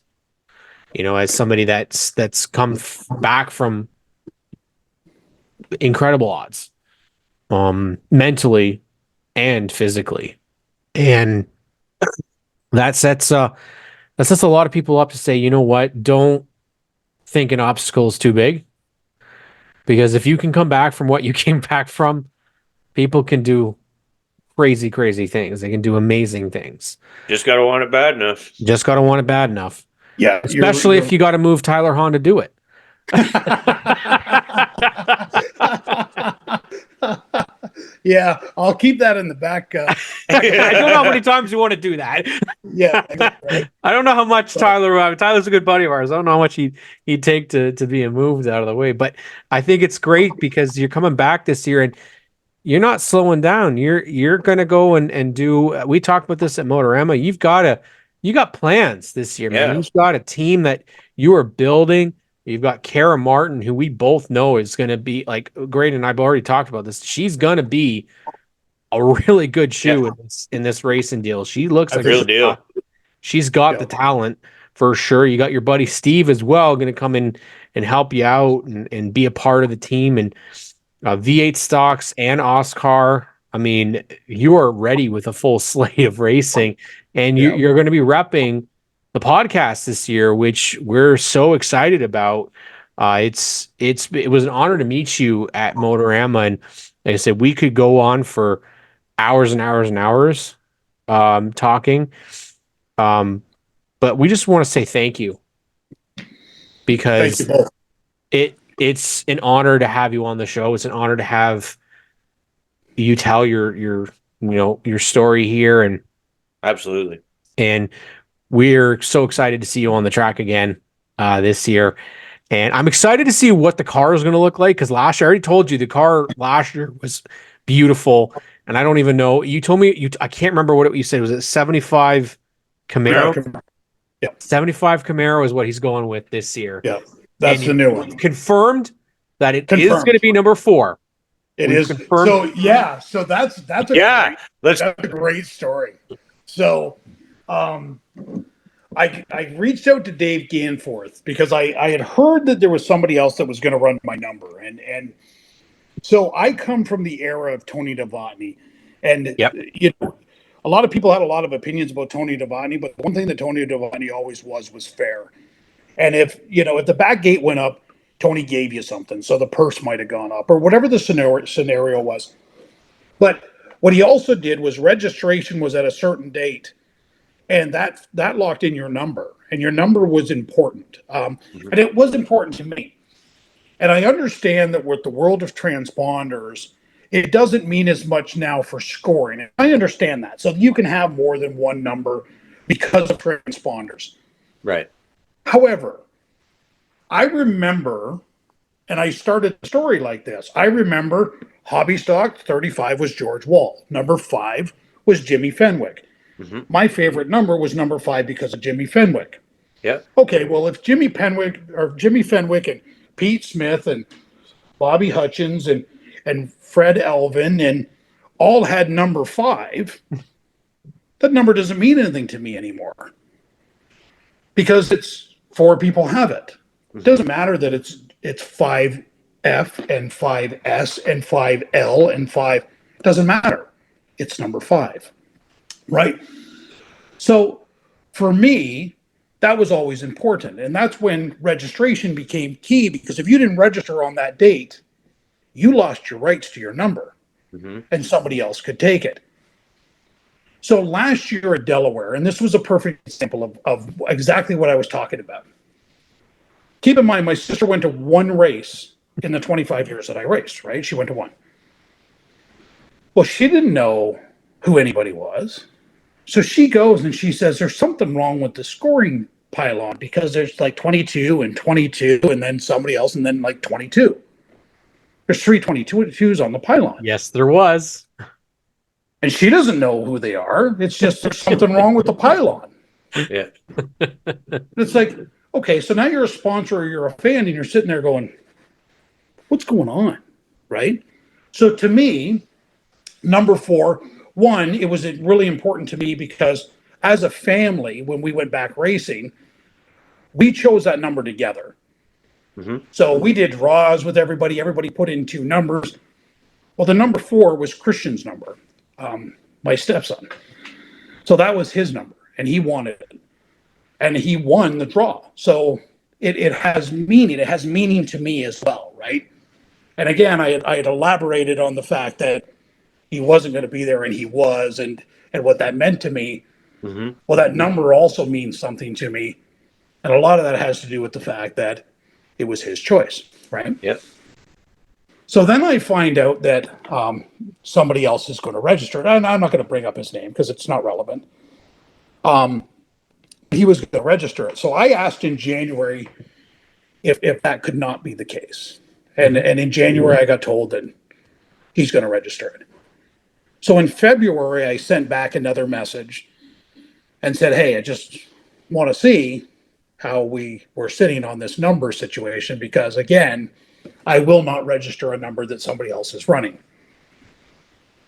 As somebody that's come back from incredible odds, mentally and physically, and that sets a lot of people up to say, you know what, don't think an obstacle is too big, because if you can come back from what you came back from, people can do crazy things. They can do amazing things. Just gotta want it bad enough. Yeah, especially if you got to move Tyler Hahn to do it. Yeah, I'll keep that in the back. I don't know how many times you want to do that. Yeah, right. I don't know how much Tyler's a good buddy of ours. I don't know how much he'd take to be moved out of the way, but I think it's great because you're coming back this year and you're not slowing down. You're gonna go and do. We talked about this at Motorama. You got plans this year, man. Yeah. You've got a team that you are building. You've got Kara Martin, who we both know is going to be like great, and I've already talked about this. She's going to be a really good shoe in this racing deal. She looks like real deal. She's got the talent for sure. You got your buddy Steve as well, going to come in and help you out and be a part of the team. And V8 stocks and Oscar. I mean, you are ready with a full slate of racing, and you're going to be repping the podcast this year, which we're so excited about. It was an honor to meet you at Motorama, and like I said, we could go on for hours and hours and hours talking. But we just want to say thank you because Thank you both. It's an honor to have you on the show. It's an honor to have you tell your story here, and Absolutely. and we're so excited to see you on the track again this year. And I'm excited to see what the car is going to look like because last year, I already told you the car last year was beautiful. And I don't even know. You told me, I can't remember what you said. Was it 75 Camaro? Yeah. 75 Camaro is what he's going with this year. Yeah. That's the new one. Confirmed that it is going to be number 4. It is. Confirmed. So, yeah. So that's a great story. So, I reached out to Dave Ganforth because I had heard that there was somebody else that was going to run my number. And so I come from the era of Tony Novotny. And, a lot of people had a lot of opinions about Tony Novotny, but one thing that Tony Novotny always was fair. And if the back gate went up, Tony gave you something. So the purse might have gone up or whatever the scenario was. But what he also did was registration was at a certain date. And that locked in your number, and your number was important. And it was important to me. And I understand that with the world of transponders, it doesn't mean as much now for scoring. And I understand that. So you can have more than one number because of transponders. Right. However, I remember, and I started the story like this. I remember Hobby Stock 35 was George Wall. Number 5 was Jimmy Fenwick. Mm-hmm. My favorite number was number 5 because of Jimmy Fenwick. Yeah. Okay, well, if Jimmy Fenwick and Pete Smith and Bobby Hutchins and Fred Elvin and all had number 5, that number doesn't mean anything to me anymore because it's 4 people have it. It doesn't matter that it's 5F and 5S and 5L and 5. It doesn't matter. It's number 5. Right. So for me, that was always important. And that's when registration became key because if you didn't register on that date, you lost your rights to your number and somebody else could take it. So last year at Delaware, and this was a perfect example of exactly what I was talking about. Keep in mind, my sister went to one race in the 25 years that I raced, right? She went to one. Well, she didn't know who anybody was. So she goes and she says, there's something wrong with the scoring pylon because there's like 22 and 22 and then somebody else and then like 22. There's 3 22s on the pylon. Yes, there was. And she doesn't know who they are. It's just there's something wrong with the pylon. Yeah. It's like, okay, so now you're a sponsor or you're a fan and you're sitting there going, what's going on? Right? So to me, number 4, one, it was really important to me because as a family, when we went back racing, we chose that number together. So we did draws with everybody. Everybody put in 2 numbers. Well, the number 4 was Christian's number, my stepson. So that was his number, and he wanted it. And he won the draw. So it has meaning. It has meaning to me as well, right? And again, I had elaborated on the fact that he wasn't going to be there and he was, and what that meant to me. Well, that number also means something to me. And a lot of that has to do with the fact that it was his choice, right? Yep. So then I find out that somebody else is going to register it. And I'm not going to bring up his name because it's not relevant. He was going to register it. So I asked in January if that could not be the case. And in January, I got told that he's going to register it. So in February, I sent back another message and said, hey, I just want to see how we were sitting on this number situation because, again, I will not register a number that somebody else is running.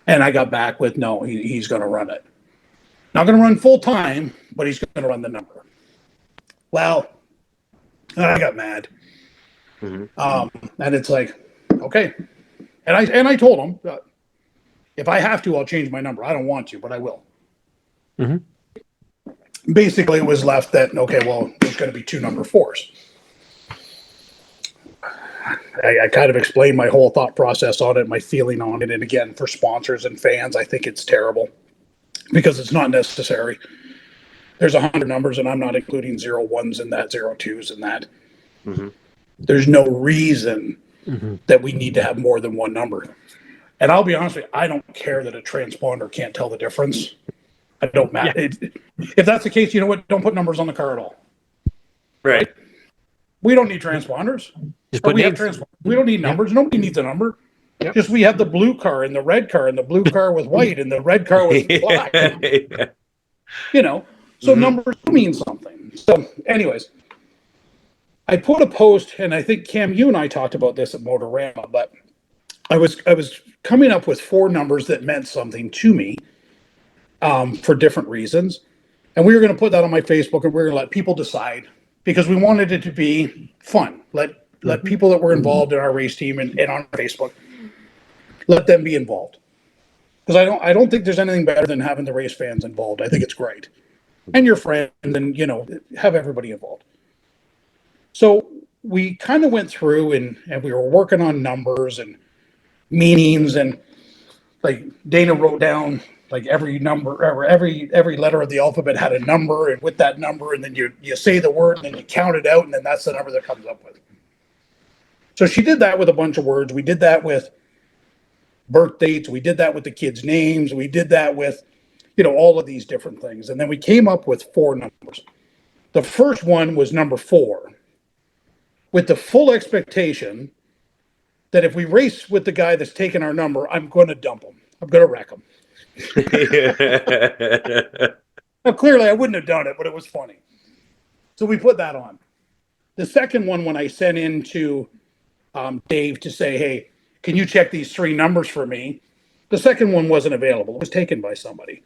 And I got back with, no, he's going to run it. Not going to run full time, but he's going to run the number. Well, I got mad. And it's like, okay. And I told him, if I have to, I'll change my number. I don't want to, but I will. Basically, it was left that, okay, well, there's going to be 2 number 4s. I kind of explained my whole thought process on it, my feeling on it. And again, for sponsors and fans, I think it's terrible because it's not necessary. There's 100 numbers, and I'm not including 01s in that, 02s in that. There's no reason that we need to have more than one number. And I'll be honest with you, I don't care that a transponder can't tell the difference. I don't matter. Yeah. If that's the case, you know what? Don't put numbers on the car at all. Right. We don't need transponders. We don't need numbers. Nobody needs a number. Yep. Just we have the blue car and the red car and the blue car with white and the red car with black. You know, so numbers mean something. So anyways, I put a post, and I think, Cam, you and I talked about this at Motorama, but I was coming up with 4 numbers that meant something to me for different reasons. And we were going to put that on my Facebook, and we were going to let people decide because we wanted it to be fun. Let people that were involved in our race team and on Facebook, let them be involved. Because I don't think there's anything better than having the race fans involved. I think it's great. And your friends, and, you know, have everybody involved. So we kind of went through and we were working on numbers and meanings, and like Dana wrote down like every number or every letter of the alphabet had a number, and with that number, and then you say the word and then you count it out, and then that's the number that comes up with. So she did that with a bunch of words. We did that with birth dates. We did that with the kids' names. We did that with, you know, all of these different things. And then we came up with 4 numbers. The first one was number 4, with the full expectation that if we race with the guy that's taking our number, I'm going to dump him. I'm going to wreck him. Now, clearly, I wouldn't have done it, but it was funny. So we put that on. The second one, when I sent in to Dave to say, hey, can you check these 3 numbers for me? The second one wasn't available. It was taken by somebody.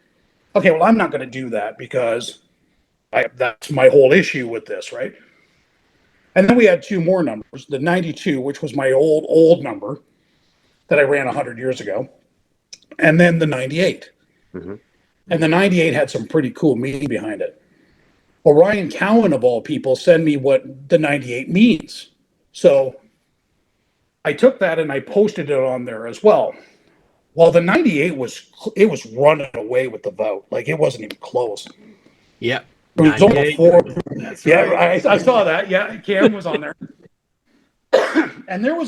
Okay, well, I'm not going to do that because that's my whole issue with this, right? And then we had 2 more numbers, the 92, which was my old number that I ran 100 years ago, and then the 98. And the 98 had some pretty cool meaning behind it. Well, Ryan Cowan, of all people, sent me what the 98 means. So I took that and I posted it on there as well. Well, the 98 was running away with the vote. Like, it wasn't even close. Yeah. It was only 4. Yeah, right. I saw that. Yeah, Cam was on there. And there was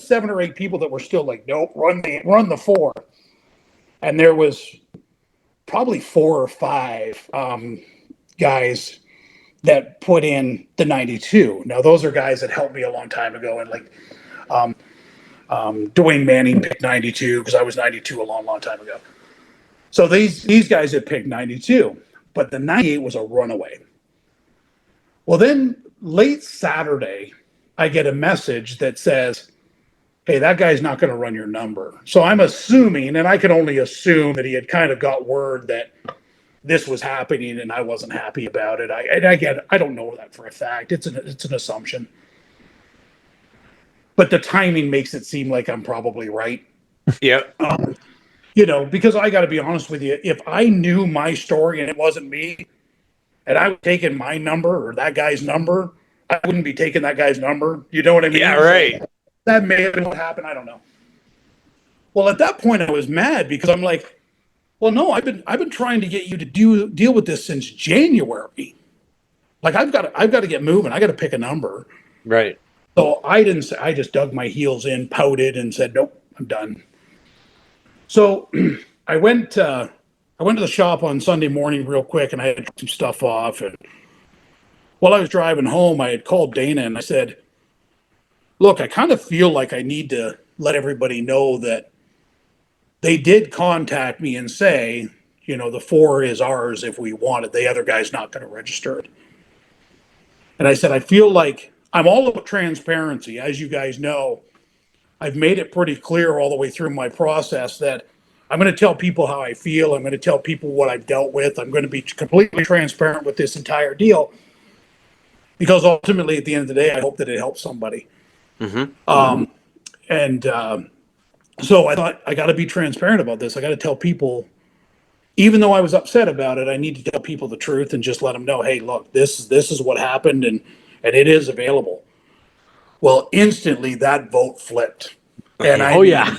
7 or 8 people that were still like, nope, run the 4. And there was probably 4 or 5 guys that put in the 92. Now, those are guys that helped me a long time ago. And like Dwayne Manning picked 92 because I was 92 a long, long time ago. So these guys had picked 92. But the 98 was a runaway. Well, then late Saturday, I get a message that says, hey, that guy's not going to run your number. So I'm assuming, and I can only assume, that he had kind of got word that this was happening and I wasn't happy about it. I don't know that for a fact. It's an assumption. But the timing makes it seem like I'm probably right. Yeah. You know, because I got to be honest with you, if I knew my story and it wasn't me, and I was taking my number or that guy's number, I wouldn't be taking that guy's number. You know what I mean? Yeah, right. So that may have been what happened. I don't know. Well, at that point, I was mad because I'm like, well, no, I've been trying to get you to deal with this since January. Like, I've got to get moving. I got to pick a number. Right. So I didn't say, I just dug my heels in, pouted, and said, nope, I'm done. So I went uh, I went to the shop on Sunday morning real quick, and I had some stuff off. And while I was driving home, I had called Dana and I said, look, I kind of feel like I need to let everybody know that they did contact me and say, the 4 is ours if we want it. The other guy's not going to register it. And I said, I feel like I'm all about transparency. As you guys know, I've made it pretty clear all the way through my process that I'm going to tell people how I feel. I'm going to tell people what I've dealt with. I'm going to be completely transparent with this entire deal because ultimately, at the end of the day, I hope that it helps somebody. And so I thought I got to be transparent about this. I got to tell people, even though I was upset about it, I need to tell people the truth and just let them know, hey, look, this is what happened, and it is available. Well, instantly that vote flipped, and yeah.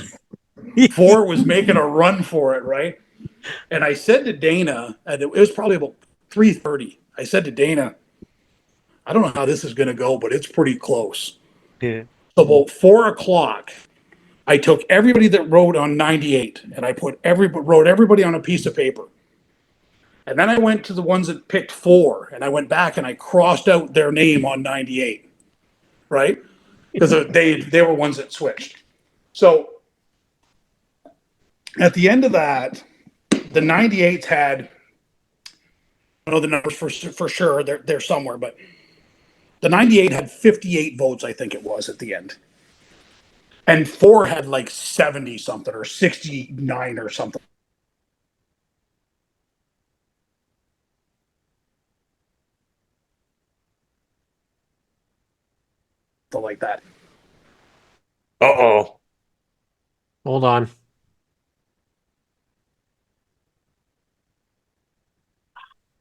4 was making a run for it, right? And I said to Dana, and it was probably about 3:30. I said to Dana, I don't know how this is going to go, but it's pretty close. Yeah. So about 4 o'clock, I took everybody that wrote on 98 and I wrote everybody on a piece of paper. And then I went to the ones that picked 4 and I went back and I crossed out their name on 98, right? Because they were ones that switched. So at the end of that, the 98s had, I don't know the numbers for sure, they're somewhere, but the 98 had 58 votes, I think it was at the end. And 4 had like 70 something or 69 or something. Like that. Uh-oh. Hold on.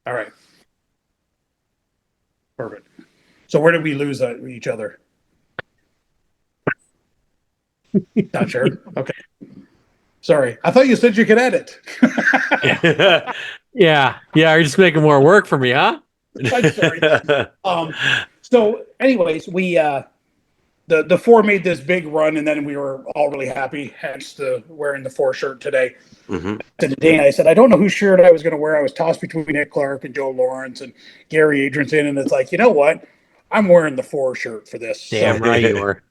All right. Perfect. So where did we lose each other? Not sure. Okay. Sorry. I thought you said you could edit. Yeah. You're just making more work for me, huh? I'm sorry. So anyways, we the 4 made this big run, and then we were all really happy, hence the wearing the 4 shirt today. Mm-hmm. To Dana, I said, I don't know whose shirt I was going to wear. I was tossed between Nick Clark and Joe Lawrence and Gary Adrianson, and it's like, you know what? I'm wearing the 4 shirt for this. Damn right you were.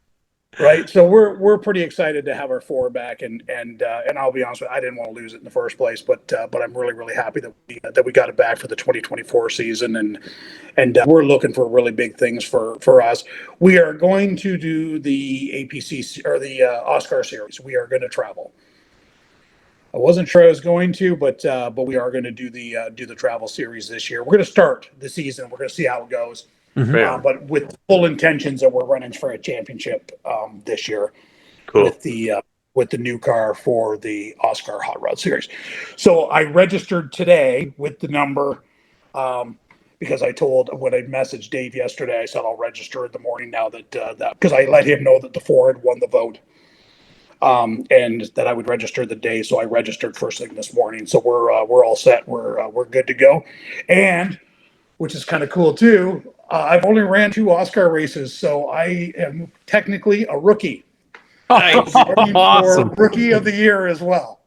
Right. So we're pretty excited to have our 4 back, and I'll be honest with you, I didn't want to lose it in the first place, but I'm really, really happy that we got it back for the 2024 season, and we're looking for really big things for us. We are going to do the APC or the Oscar series. We are going to travel. I wasn't sure I was going to, but we are going to do the travel series this year. We're going to start the season. We're going to see how it goes. Yeah. But with full intentions that we're running for a championship this year. Cool. With the new car for the Oscar Hot Rod Series. So I registered today with the number because when I messaged Dave yesterday, I said I'll register in the morning now that because I let him know that the 4 had won the vote. And that I would register the day, so I registered first thing this morning. So we're all set. We're good to go, and which is kind of cool too. I've only ran 2 Oscar races, so I am technically a rookie. Nice. Awesome. Rookie of the year as well.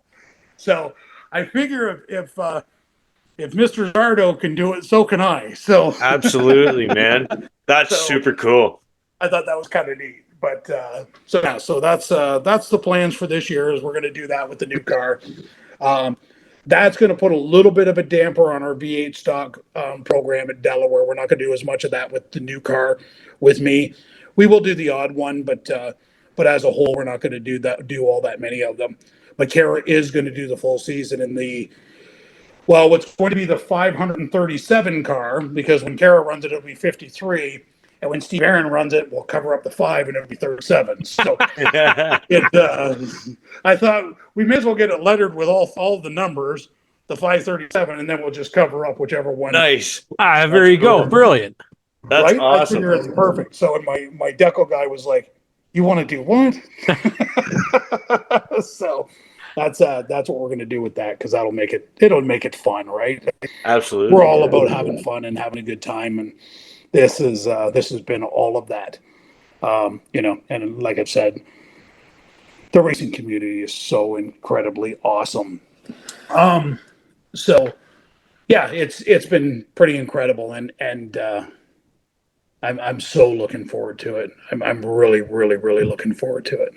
So I figure if Mr. Zardo can do it, so can I. So Absolutely, man. That's super cool. I thought that was kind of neat. But so that's the plans for this year. Is we're going to do that with the new car. That's going to put a little bit of a damper on our V8 stock program at Delaware. We're not going to do as much of that with the new car with me. We will do the odd one, but as a whole, we're not going to do all that many of them. But Kara is going to do the full season in what's going to be the 537 car, because when Kara runs it, it'll be 53. And when Steve Aaron runs it, we'll cover up the 5 and it'll be 37. So I thought we may as well get it lettered with all the numbers, the 537, and then we'll just cover up whichever one. Nice. There you go. Brilliant. That's right? awesome. I figure it's perfect. So my deco guy was like, "You want to do what?" So that's what we're going to do with that, because it'll make it fun, right? Absolutely. We're all about having fun and having a good time, and this has been all of that. And like I've said, the racing community is so incredibly awesome. So yeah, it's been pretty incredible, and I'm so looking forward to it. I'm really, really, really looking forward to it.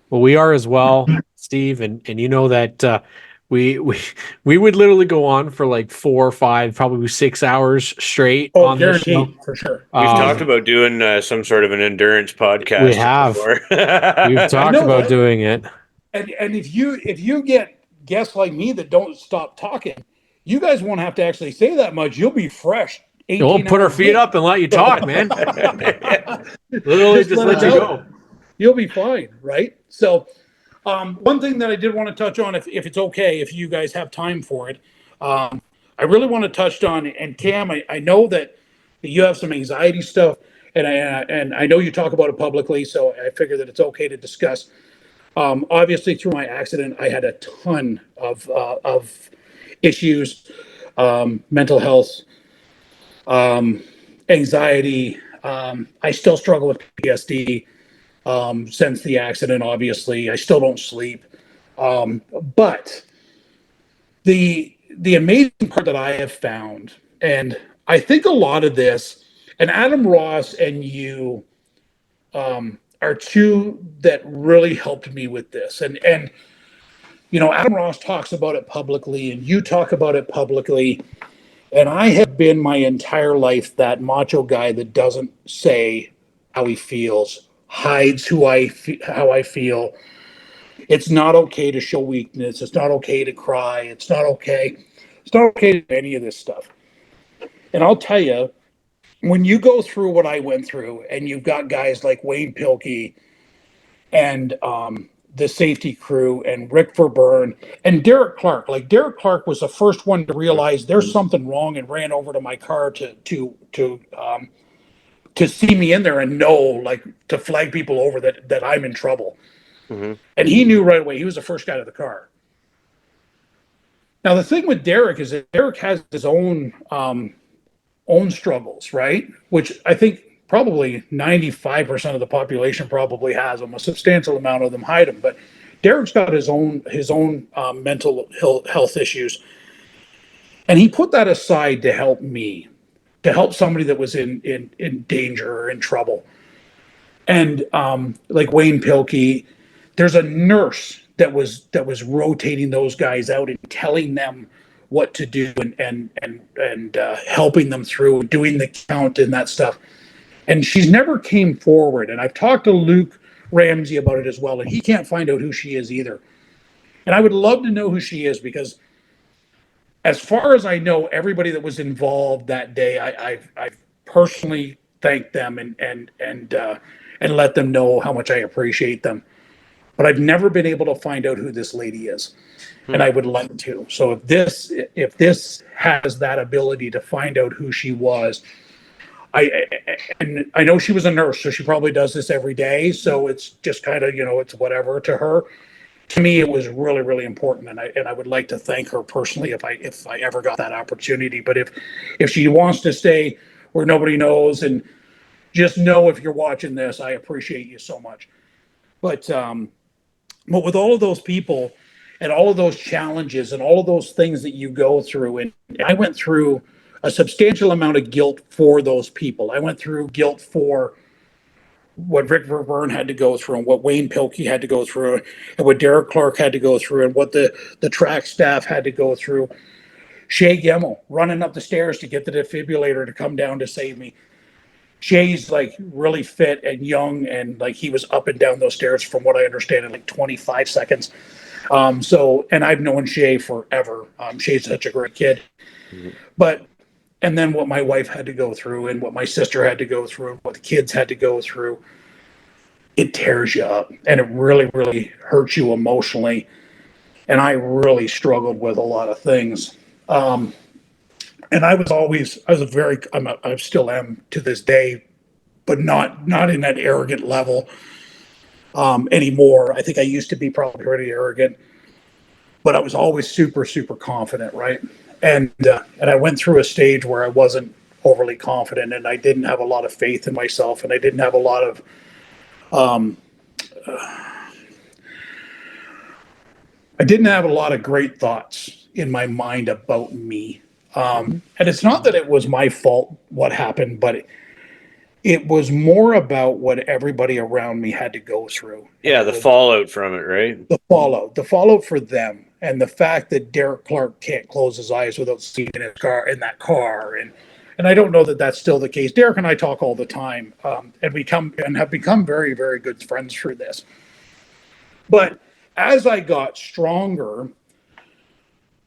Well, we are as well, Steve, and you know that we we we would literally go on for like 4 or 5, probably 6 hours straight Oh, on this show. guaranteed for sure. We've talked Um, about doing some sort of an endurance we podcast have before. we've I talked know, about right? doing it. And if you get guests like me that don't stop talking, you guys won't have to actually say that much. You'll be fresh. We'll 18 put our hours feet up and let you talk, man. Literally, just let you go. You'll be fine, right? So, one thing that I did want to touch on, if it's okay, if you guys have time for it, I really want to touch on, and Cam, I know that you have some anxiety stuff, and I know you talk about it publicly, so I figure that it's okay to discuss. Obviously, through my accident, I had a ton of issues, mental health, anxiety. I still struggle with PTSD since the accident. Obviously, I still don't sleep. But the amazing part that I have found, and I think a lot of this, and Adam Ross and you are two that really helped me with this. And Adam Ross talks about it publicly, and you talk about it publicly. And I have been my entire life that macho guy that doesn't say how he feels, hides how I feel. It's not okay to show weakness. It's not okay to cry. It's not okay. It's not okay to do any of this stuff. And I'll tell you, when you go through what I went through, and you've got guys like Wayne Pilkey and the safety crew and Rick Verburn and Derek Clark. Like Derek Clark was the first one to realize there's something wrong and ran over to my car to see me in there and know, like, to flag people over that I'm in trouble. Mm-hmm. And he knew right away. He was the first guy to the car. Now the thing with Derek is that Derek has his own struggles, right? Which I think probably 95% of the population probably has them. A substantial amount of them hide them, but Derek's got his own mental health issues, and he put that aside to help me, to help somebody that was in danger or in trouble. And like Wayne Pilkey, there's a nurse that was rotating those guys out and telling them what to do and helping them through doing the count and that stuff. And she's never came forward. And I've talked to Luke Ramsey about it as well, and he can't find out who she is either. And I would love to know who she is, because as far as I know, everybody that was involved that day, I've personally thanked them and let them know how much I appreciate them. But I've never been able to find out who this lady is, and I would like to. So if this has that ability to find out who she was, I know she was a nurse, so she probably does this every day. So it's just kind of, it's whatever to her. To me, it was really, really important, and I would like to thank her personally if I ever got that opportunity. But if she wants to stay where nobody knows, and just know, if you're watching this, I appreciate you so much. But with all of those people and all of those challenges and all of those things that you go through, and I went through a substantial amount of guilt for those people. I went through guilt for what Rick Verburn had to go through, and what Wayne Pilkey had to go through, and what Derek Clark had to go through, and what the track staff had to go through. Shay Gemmel running up the stairs to get the defibrillator to come down to save me. Shay's like really fit and young, and like he was up and down those stairs, from what I understand, in like 25 seconds. And I've known Shay forever. Shay's such a great kid. Mm-hmm. And then what my wife had to go through, and what my sister had to go through, and what the kids had to go through, it tears you up, and it really, really hurts you emotionally. And I really struggled with a lot of things. And I still am to this day, but not in that arrogant level anymore. I think I used to be probably pretty arrogant, but I was always super, super confident, right? And I went through a stage where I wasn't overly confident, and I didn't have a lot of faith in myself, and I didn't have a lot of great thoughts in my mind about me. And it's not that it was my fault what happened, but it was more about what everybody around me had to go through. Yeah, the fallout from it, right? The fallout for them, and the fact that Derek Clark can't close his eyes without seeing in that car, and I don't know that that's still the case. Derek and I talk all the time, and have become very, very good friends through this. But as I got stronger,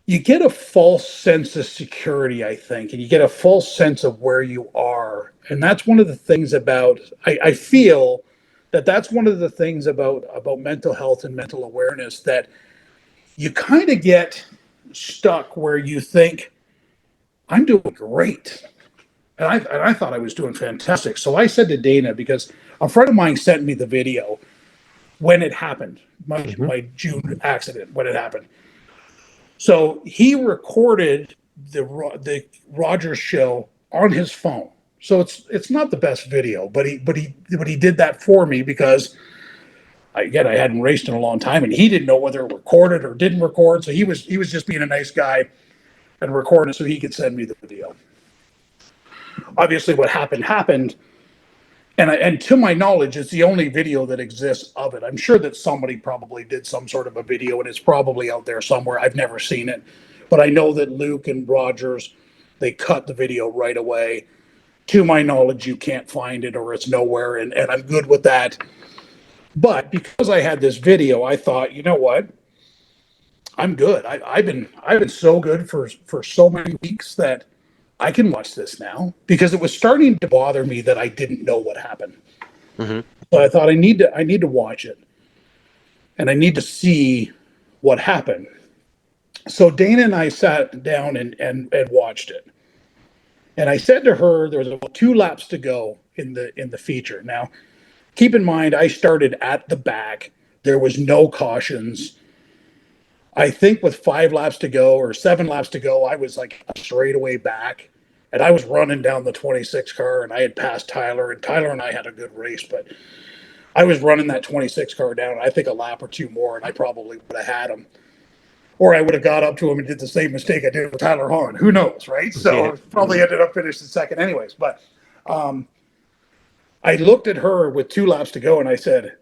you get a false sense of security, I think, and you get a false sense of where you are. And that's one of the things I feel that's one of the things about mental health and mental awareness, that you kind of get stuck where you think, I'm doing great. And I thought I was doing fantastic. So I said to Dana, because a friend of mine sent me the video when it happened, my June accident, when it happened. So he recorded the Rogers show on his phone. So it's not the best video, but he did that for me, because I hadn't raced in a long time, and he didn't know whether it recorded or didn't record. So he was just being a nice guy and recording it so he could send me the video. Obviously, what happened, and to my knowledge, it's the only video that exists of it. I'm sure that somebody probably did some sort of a video, and it's probably out there somewhere. I've never seen it, but I know that Luke and Rogers, they cut the video right away. To my knowledge, you can't find it, or it's nowhere, and I'm good with that. But because I had this video, I thought, you know what? I'm good. I've been so good for so many weeks that I can watch this now, because it was starting to bother me that I didn't know what happened. So I thought I need to watch it, and I need to see what happened. So Dana and I sat down and watched it. And I said to her, there was about 2 laps to go in the feature. Now, keep in mind, I started at the back. There was no cautions. I think with 5 laps to go or 7 laps to go, I was like a straightaway back. And I was running down the 26 car, and I had passed Tyler. And Tyler and I had a good race, but I was running that 26 car down, I think a lap or 2 more, and I probably would have had him. Or I would have got up to him and did the same mistake I did with Tyler Hahn. Who knows, right? So probably ended up finishing second anyways. But I looked at her with 2 laps to go, and I said,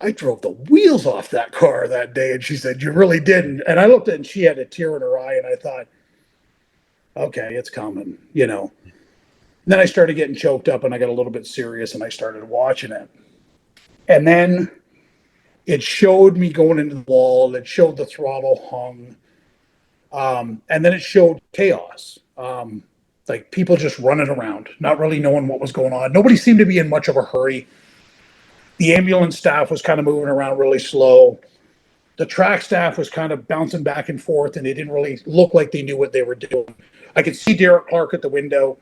I drove the wheels off that car that day. And she said, you really didn't. And I looked at it, and she had a tear in her eye, and I thought, okay, it's coming, And then I started getting choked up, and I got a little bit serious, and I started watching it. And then it showed me going into the wall. It showed the throttle hung. And then it showed chaos. Like people just running around, not really knowing what was going on. Nobody seemed to be in much of a hurry. The ambulance staff was kind of moving around really slow. The track staff was kind of bouncing back and forth, and they didn't really look like they knew what they were doing. I could see Derek Clark at the window.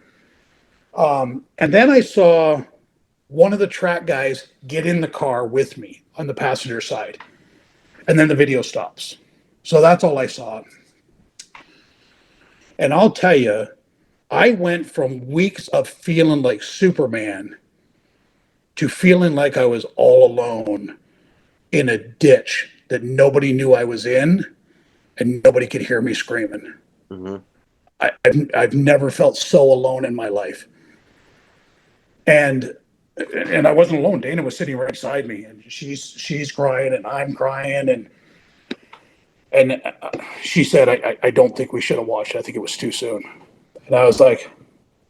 And then I saw one of the track guys get in the car with me on the passenger side. And then the video stops. So that's all I saw. And I'll tell you, I went from weeks of feeling like Superman to feeling like I was all alone in a ditch that nobody knew I was in, and nobody could hear me screaming. I've never felt so alone in my life. And I wasn't alone. Dana was sitting right beside me, and she's crying, and I'm crying, and she said, I don't think we should have watched it. I think it was too soon. And I was like,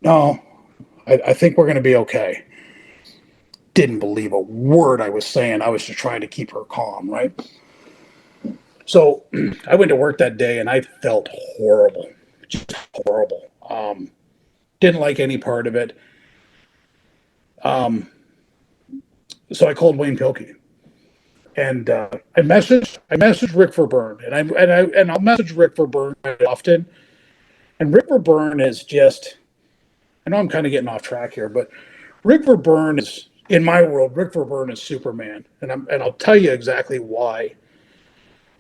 no, I think we're going to be okay. Didn't believe a word I was saying. I was just trying to keep her calm, right? So I went to work that day, and I felt horrible, just horrible. Didn't like any part of it. So I called Wayne Pilkey, and I messaged Rick Verburn, and I'll message Rick Verburn quite often. And Rick Verburn is just, I know I'm kind of getting off track here, but Rick Verburn is, in my world, Rick Verburn is Superman, and I'll tell you exactly why.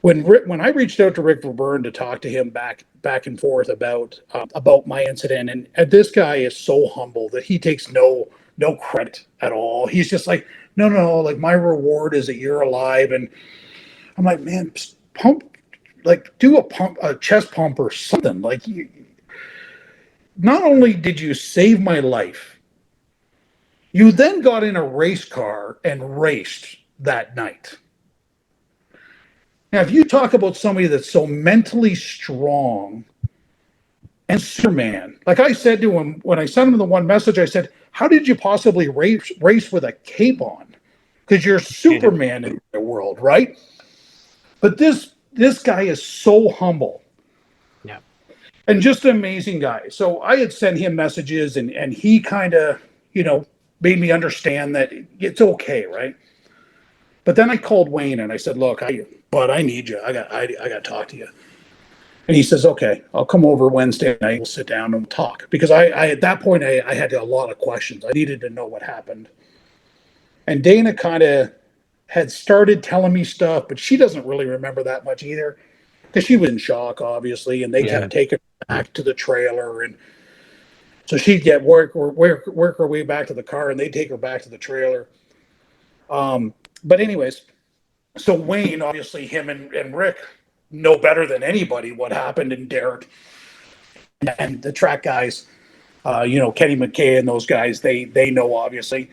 When I reached out to Rick Verburn to talk to him back back and forth about my incident, and this guy is so humble that he takes no credit at all. He's just like, no, like my reward is that you're alive, and I'm like, man, pump, like do a chest pump or something. Like, not only did you save my life, you then got in a race car and raced that night. Now, if you talk about somebody that's so mentally strong and Superman, like I said to him when I sent him the one message, I said, how did you possibly race with a cape on? Because you're Superman in the world, right? But this guy is so humble. Yeah. And just an amazing guy. So I had sent him messages, and he kind of, made me understand that it's okay, right? But then I called Wayne and I said, look, I need you. I got to talk to you. And he says, okay, I'll come over Wednesday night. We'll sit down and we'll talk. Because I at that point, I had a lot of questions. I needed to know what happened. And Dana kind of had started telling me stuff, but she doesn't really remember that much either. Because she was in shock, obviously, and they kept taking her back to the trailer. And so she'd get work her way back to the car, and they'd take her back to the trailer. But anyways, so Wayne, obviously, him and Rick know better than anybody what happened in Derek. And the track guys, Kenny McKay and those guys, they know, obviously.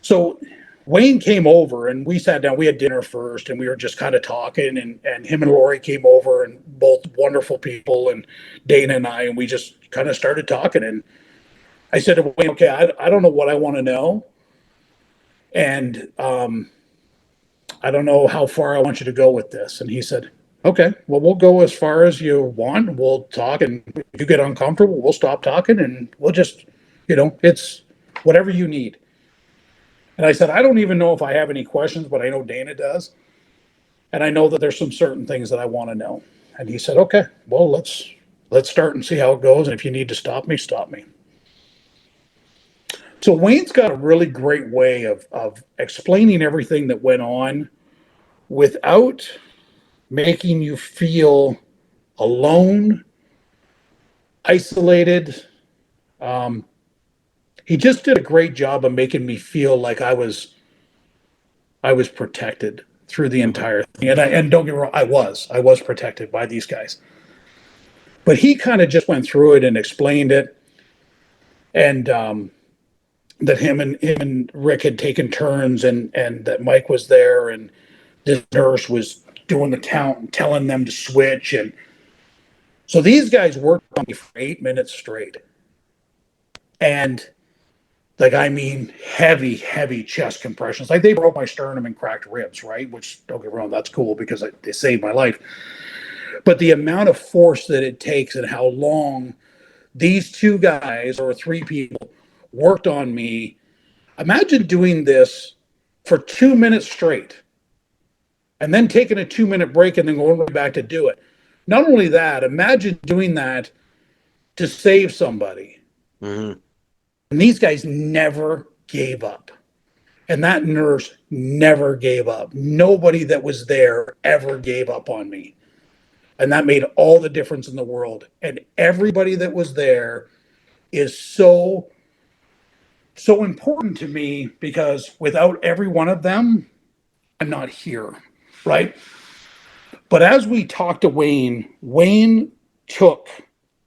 So Wayne came over and we sat down. We had dinner first, and we were just kind of talking. And him and Lori came over, and both wonderful people, and Dana and I, and we just kind of started talking. And I said to Wayne, okay, I don't know what I want to know. And I don't know how far I want you to go with this. And he said, okay, well, we'll go as far as you want. We'll talk. And if you get uncomfortable, we'll stop talking, and we'll just, it's whatever you need. And I said, I don't even know if I have any questions, but I know Dana does. And I know that there's some certain things that I want to know. And he said, okay, well, let's start and see how it goes. And if you need to stop me, stop me. So Wayne's got a really great way of explaining everything that went on without making you feel alone, isolated. He just did a great job of making me feel like I was protected through the entire thing. And don't get me wrong, I was protected by these guys. But he kind of just went through it and explained it, and that him and Rick had taken turns, and that Mike was there, and this nurse was doing the count and telling them to switch. And so these guys worked on me for 8 minutes straight. And heavy chest compressions. Like, they broke my sternum and cracked ribs, right? Which, don't get me wrong, that's cool because they saved my life. But the amount of force that it takes and how long these two guys or three people worked on me. Imagine doing this for 2 minutes straight and then taking a 2-minute break and then going right back to do it. Not only that, imagine doing that to save somebody. Mm-hmm. And these guys never gave up. And that nurse never gave up. Nobody that was there ever gave up on me. And that made all the difference in the world. And everybody that was there is so important to me, because without every one of them, I'm not here, right? But as we talked to Wayne took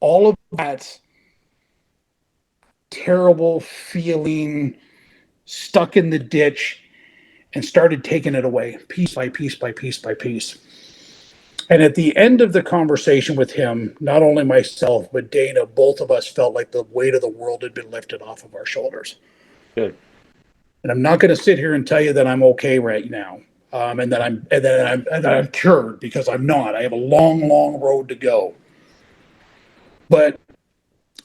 all of that terrible feeling, stuck in the ditch, and started taking it away piece by piece by piece by piece. And at the end of the conversation with him, not only myself, but Dana, both of us felt like the weight of the world had been lifted off of our shoulders. Good. And I'm not going to sit here and tell you that I'm okay right now, and that I'm cured, because I'm not. I have a long road to go. But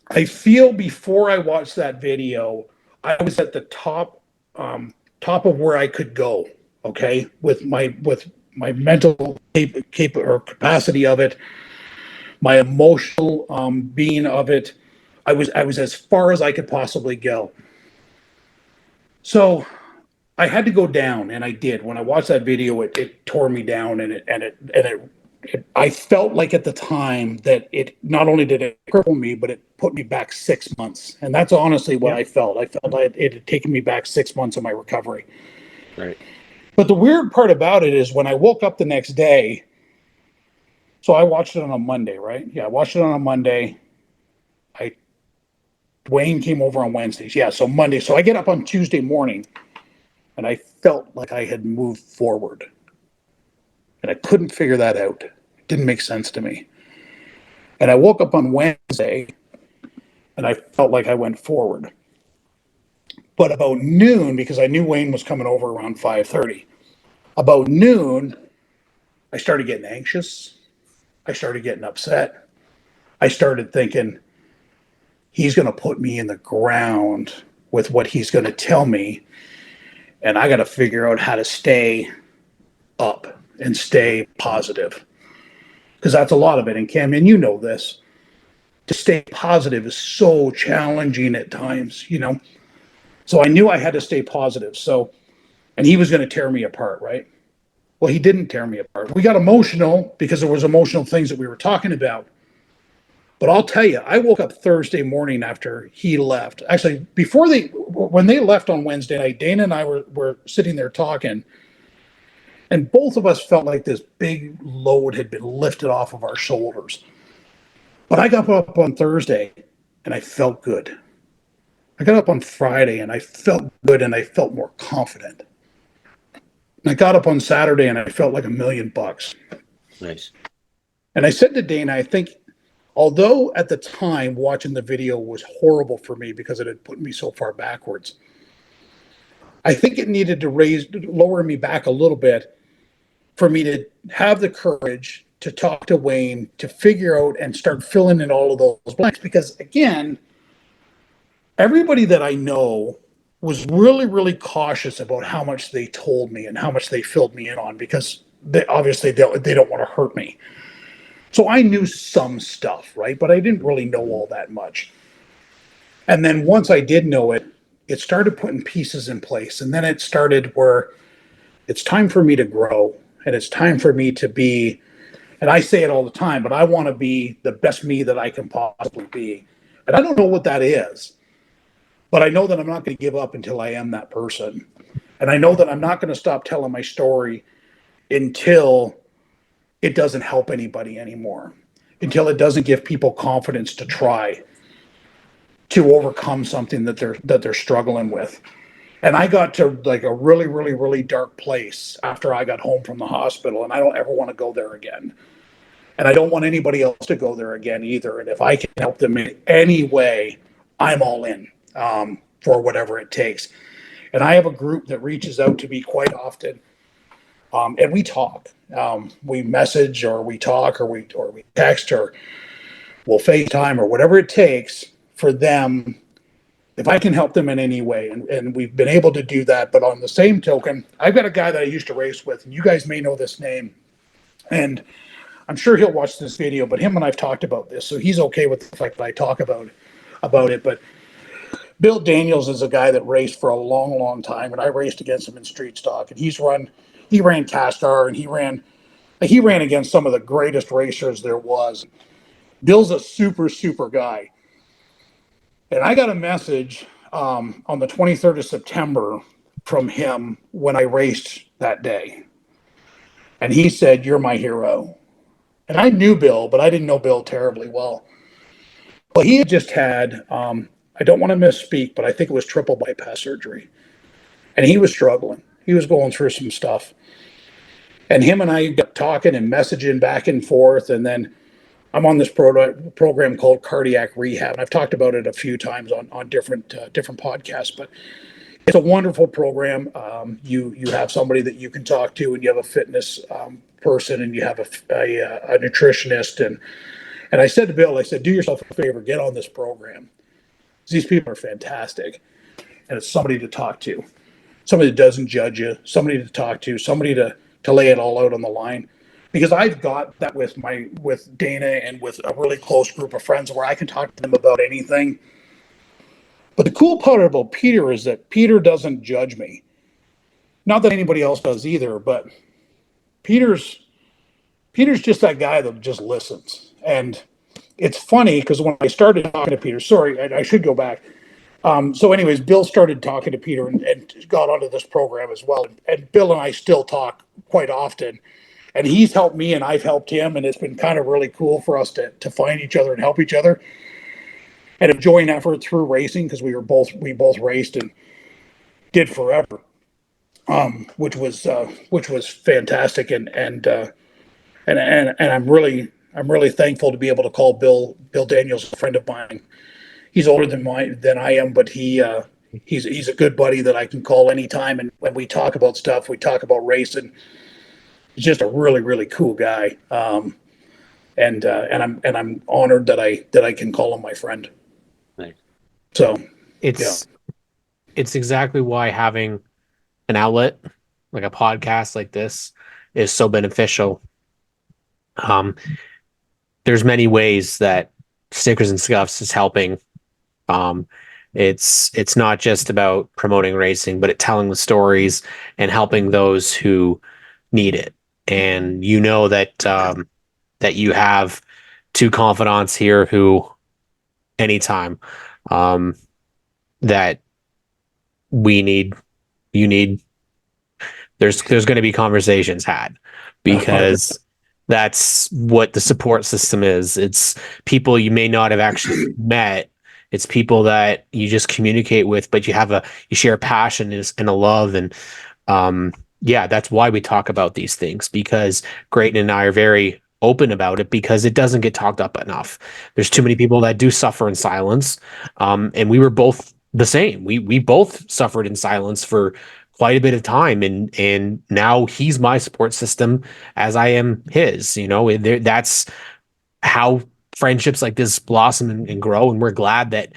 I feel before I watched that video, I was at the top of where I could go. Okay, with my mental capacity of it, my emotional being of it. I was as far as I could possibly go. So I had to go down, and I did. When I watched that video, it tore me down, and it I felt like at the time that it not only did it cripple me, but it put me back 6 months. And that's honestly what Yep. I felt. I felt like it had taken me back 6 months of my recovery. Right. But the weird part about it is when I woke up the next day, so I watched it on a Monday, right? Yeah, I watched it on a Monday. I Dwayne came over on Wednesdays. Yeah, so Monday. So I get up on Tuesday morning and I felt like I had moved forward. And I couldn't figure that out. It didn't make sense to me. And I woke up on Wednesday and I felt like I went forward. But about noon, because I knew Wayne was coming over around 5:30, about noon, I started getting anxious. I started getting upset. I started thinking, he's going to put me in the ground with what he's going to tell me. And I got to figure out how to stay up and stay positive. Because that's a lot of it. And Cam, and you know this, to stay positive is so challenging at times, you know? So I knew I had to stay positive. So, and he was going to tear me apart, right? Well, he didn't tear me apart. We got emotional because there was emotional things that we were talking about. But I'll tell you, I woke up Thursday morning after he left. Actually, when they left on Wednesday night, Dana and I were sitting there talking, and both of us felt like this big load had been lifted off of our shoulders. But I got up on Thursday and I felt good. I got up on Friday and I felt good and I felt more confident. And I got up on Saturday and I felt like $1,000,000. Nice. And I said to Dana, I think, although at the time watching the video was horrible for me because it had put me so far backwards, I think it needed to lower me back a little bit for me to have the courage to talk to Wayne, to figure out and start filling in all of those blanks. Because again, everybody that I know was really, really cautious about how much they told me and how much they filled me in on because they don't want to hurt me. So I knew some stuff, right? But I didn't really know all that much. And then once I did know it, it started putting pieces in place. And then it started where it's time for me to grow and it's time for me to be, and I say it all the time, but I want to be the best me that I can possibly be. And I don't know what that is, but I know that I'm not going to give up until I am that person. And I know that I'm not going to stop telling my story until it doesn't help anybody anymore, until it doesn't give people confidence to try to overcome something that they're struggling with. And I got to like a really, really, really dark place after I got home from the hospital, and I don't ever want to go there again. And I don't want anybody else to go there again either. And if I can help them in any way, I'm all in for whatever it takes. And I have a group that reaches out to me quite often, and we talk. We message, or we talk, or we text, or we'll FaceTime, or whatever it takes for them. If I can help them in any way, and we've been able to do that. But on the same token, I've got a guy that I used to race with, and you guys may know this name, and I'm sure he'll watch this video, but him and I've talked about this, so he's okay with the fact that I talk about it. But Bill Daniels is a guy that raced for a long, long time, and I raced against him in street stock, and he ran Castar, and he ran against some of the greatest racers there was. Bill's a super, super guy. And I got a message on the 23rd of September from him when I raced that day. And he said, "You're my hero." And I knew Bill, but I didn't know Bill terribly well. But he had just had, I don't want to misspeak, but I think it was triple bypass surgery. And he was struggling. He was going through some stuff. And him and I got talking and messaging back and forth. And then I'm on this program called Cardiac Rehab. And I've talked about it a few times on different podcasts, but it's a wonderful program. You have somebody that you can talk to, and you have a fitness person, and you have a nutritionist. And I said to Bill, I said, do yourself a favor, get on this program. These people are fantastic. And it's somebody to talk to, somebody that doesn't judge you, somebody to talk to, somebody to lay it all out on the line. Because I've got that with Dana and with a really close group of friends where I can talk to them about anything. But the cool part about Peter is that Peter doesn't judge me. Not that anybody else does either, but Peter's Peter's just that guy that just listens. And it's funny because when I started talking to Peter, sorry, I should go back. So, anyways, Bill started talking to Peter and got onto this program as well. And Bill and I still talk quite often. And he's helped me and I've helped him. And it's been kind of really cool for us to find each other and help each other. And a joint effort through racing because we both raced and did forever, which was fantastic. And I'm really thankful to be able to call Bill Daniels a friend of mine. He's older than I am, but he's a good buddy that I can call anytime. And when we talk about stuff, we talk about racing. He's just a really, really cool guy. And I'm honored that I can call him my friend. Nice. So it's exactly why having an outlet like a podcast like this is so beneficial. There's many ways that Stickers and Scuffs is helping. It's not just about promoting racing, but telling the stories and helping those who need it. And you know that that you have two confidants here who, anytime that we need, you need, there's going to be conversations had, because that's what the support system is. It's people you may not have actually met. It's people that you just communicate with, but you share a passion and a love. And yeah, that's why we talk about these things, because Grayton and I are very open about it, because it doesn't get talked up enough. There's too many people that do suffer in silence. And we were both the same. We both suffered in silence for quite a bit of time, and now he's my support system as I am his. That's how friendships like this blossom and grow. And we're glad that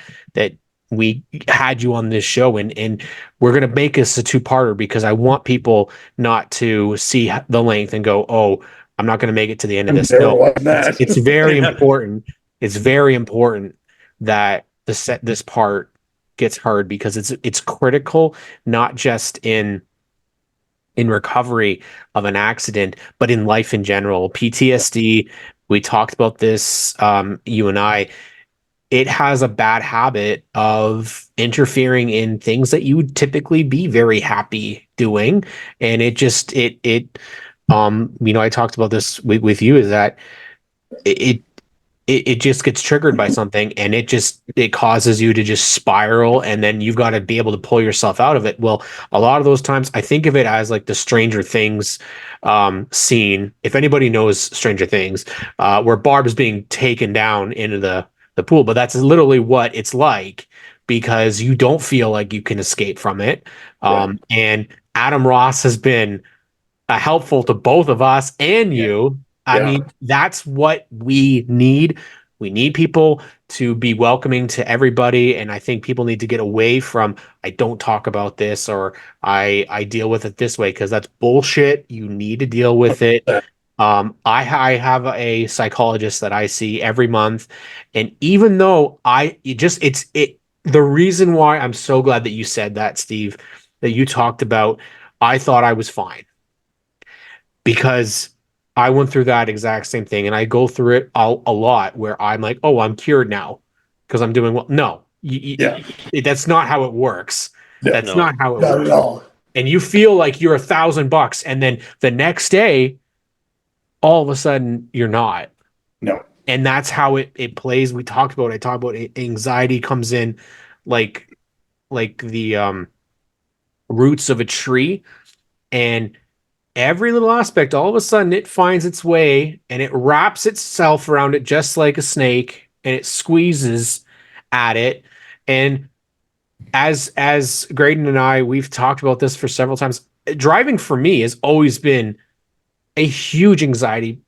we had you on this show, and we're going to make this a two-parter, because I want people not to see the length and go, oh, I'm not going to make it to the end of this. No, it's very important. It's very important that this part gets heard, because it's critical, not just in recovery of an accident, but in life in general. PTSD, we talked about this, you and I. It has a bad habit of interfering in things that you would typically be very happy doing. And I talked about this with you, is that it just gets triggered by something, and it causes you to just spiral, and then you've got to be able to pull yourself out of it. Well, a lot of those times I think of it as like the Stranger Things scene. If anybody knows Stranger Things, where Barb is being taken down into the pool, but that's literally what it's like, because you don't feel like you can escape from it. And Adam Ross has been helpful to both of us and you. I mean, that's what we need. We need people to be welcoming to everybody. And I think people need to get away from, I don't talk about this, or I deal with it this way, because that's bullshit. You need to deal with it. I have a psychologist that I see every month. And even though the reason why I'm so glad that you said that, Steve, that you talked about, I thought I was fine, because I went through that exact same thing, and I go through it a lot, where I'm like, oh, I'm cured now because I'm doing well. No, that's not how it works. That's not how it works. At all. And you feel like you're $1,000, and then the next day, all of a sudden, you're not. No. And that's how it plays. I talked about anxiety comes in like the roots of a tree, and every little aspect, all of a sudden it finds its way, and it wraps itself around it just like a snake, and it squeezes at it. And as Graydon and I, we've talked about this for several times. Driving for me has always been a huge anxiety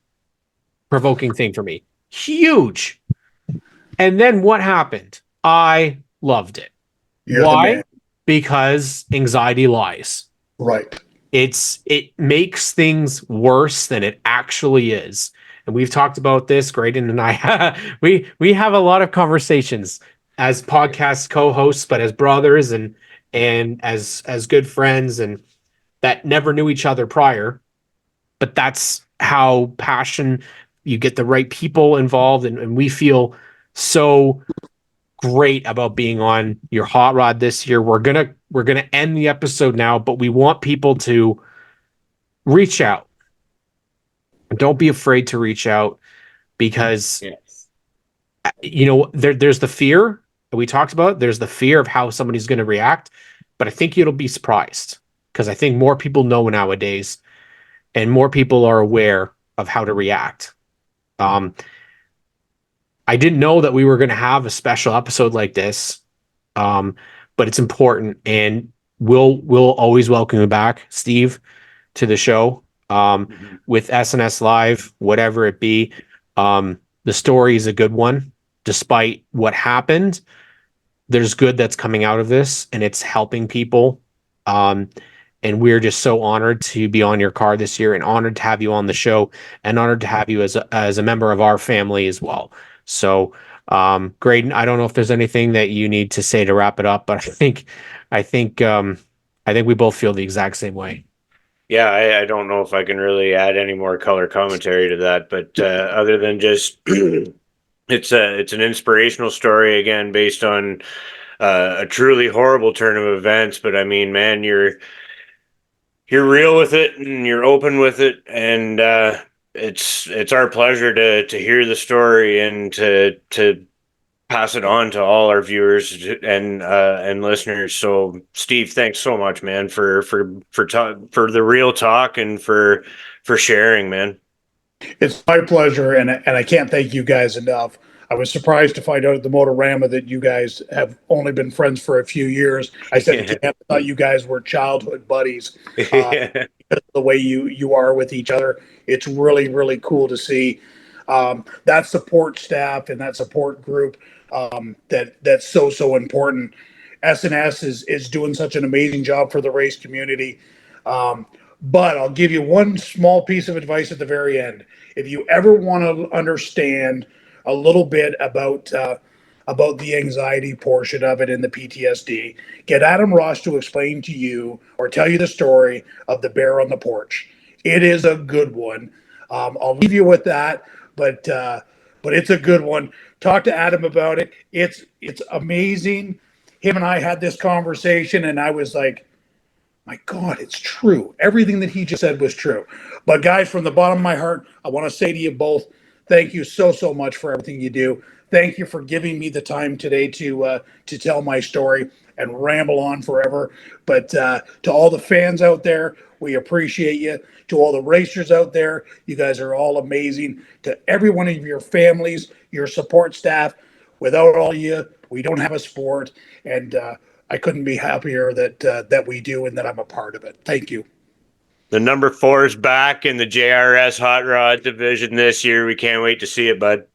provoking thing for me. Huge. And then what happened? I loved it. Why? Because anxiety lies. Right. It makes things worse than it actually is. And we've talked about this, Graydon and I. we have a lot of conversations as podcast co-hosts, but as brothers and as good friends, and that never knew each other prior. But that's how passion, you get the right people involved, and we feel so great about being on your hot rod this year. We're gonna end the episode now, but we want people to reach out. Don't be afraid to reach out, because Yes. there's the fear that we talked about. There's the fear of how somebody's going to react, but I think you'll be surprised, because I think more people know nowadays, and more people are aware of how to react. I didn't know that we were going to have a special episode like this, but it's important, and we'll always welcome you back, Steve, to the show, with SNS Live, whatever it be. The story is a good one, despite what happened. There's good that's coming out of this, and it's helping people. And we're just so honored to be on your car this year, and honored to have you on the show, and honored to have you as a member of our family as well. So, Graydon, I don't know if there's anything that you need to say to wrap it up, but I think we both feel the exact same way. Yeah, I don't know if I can really add any more color commentary to that, but other than just it's an inspirational story, again, based on a truly horrible turn of events. But I mean, man, you're real with it, and you're open with it, and it's our pleasure to hear the story, and to pass it on to all our viewers and listeners. So, Steve, thanks so much, man, for the real talk, and for sharing, man. It's my pleasure, and I can't thank you guys enough. I was surprised to find out at the Motorama that you guys have only been friends for a few years. I said to Cam, I thought you guys were childhood buddies. Yeah. The way you are with each other, it's really, really cool to see that support staff and that support group, that's so important. SNS is doing such an amazing job for the race community. But I'll give you one small piece of advice at the very end. If you ever want to understand a little bit about the anxiety portion of it and the PTSD, get Adam Ross to explain to you or tell you the story of the bear on the porch. It is a good one. I'll leave you with that, but it's a good one. Talk to Adam about it. It's amazing. Him and I had this conversation, and I was like, my God, it's true. Everything that he just said was true. But guys, from the bottom of my heart, I want to say to you both, thank you so much for everything you do. Thank you for giving me the time today to tell my story and ramble on forever. But to all the fans out there, we appreciate you. To all the racers out there, you guys are all amazing. To every one of your families, your support staff, without all you, we don't have a sport. And I couldn't be happier that we do and that I'm a part of it. Thank you. The number 4 is back in the JRS Hot Rod division this year. We can't wait to see it, bud.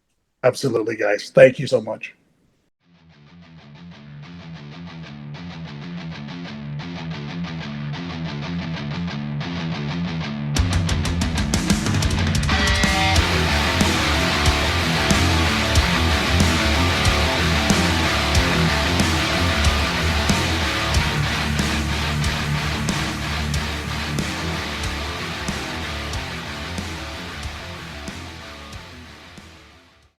Absolutely, guys. Thank you so much.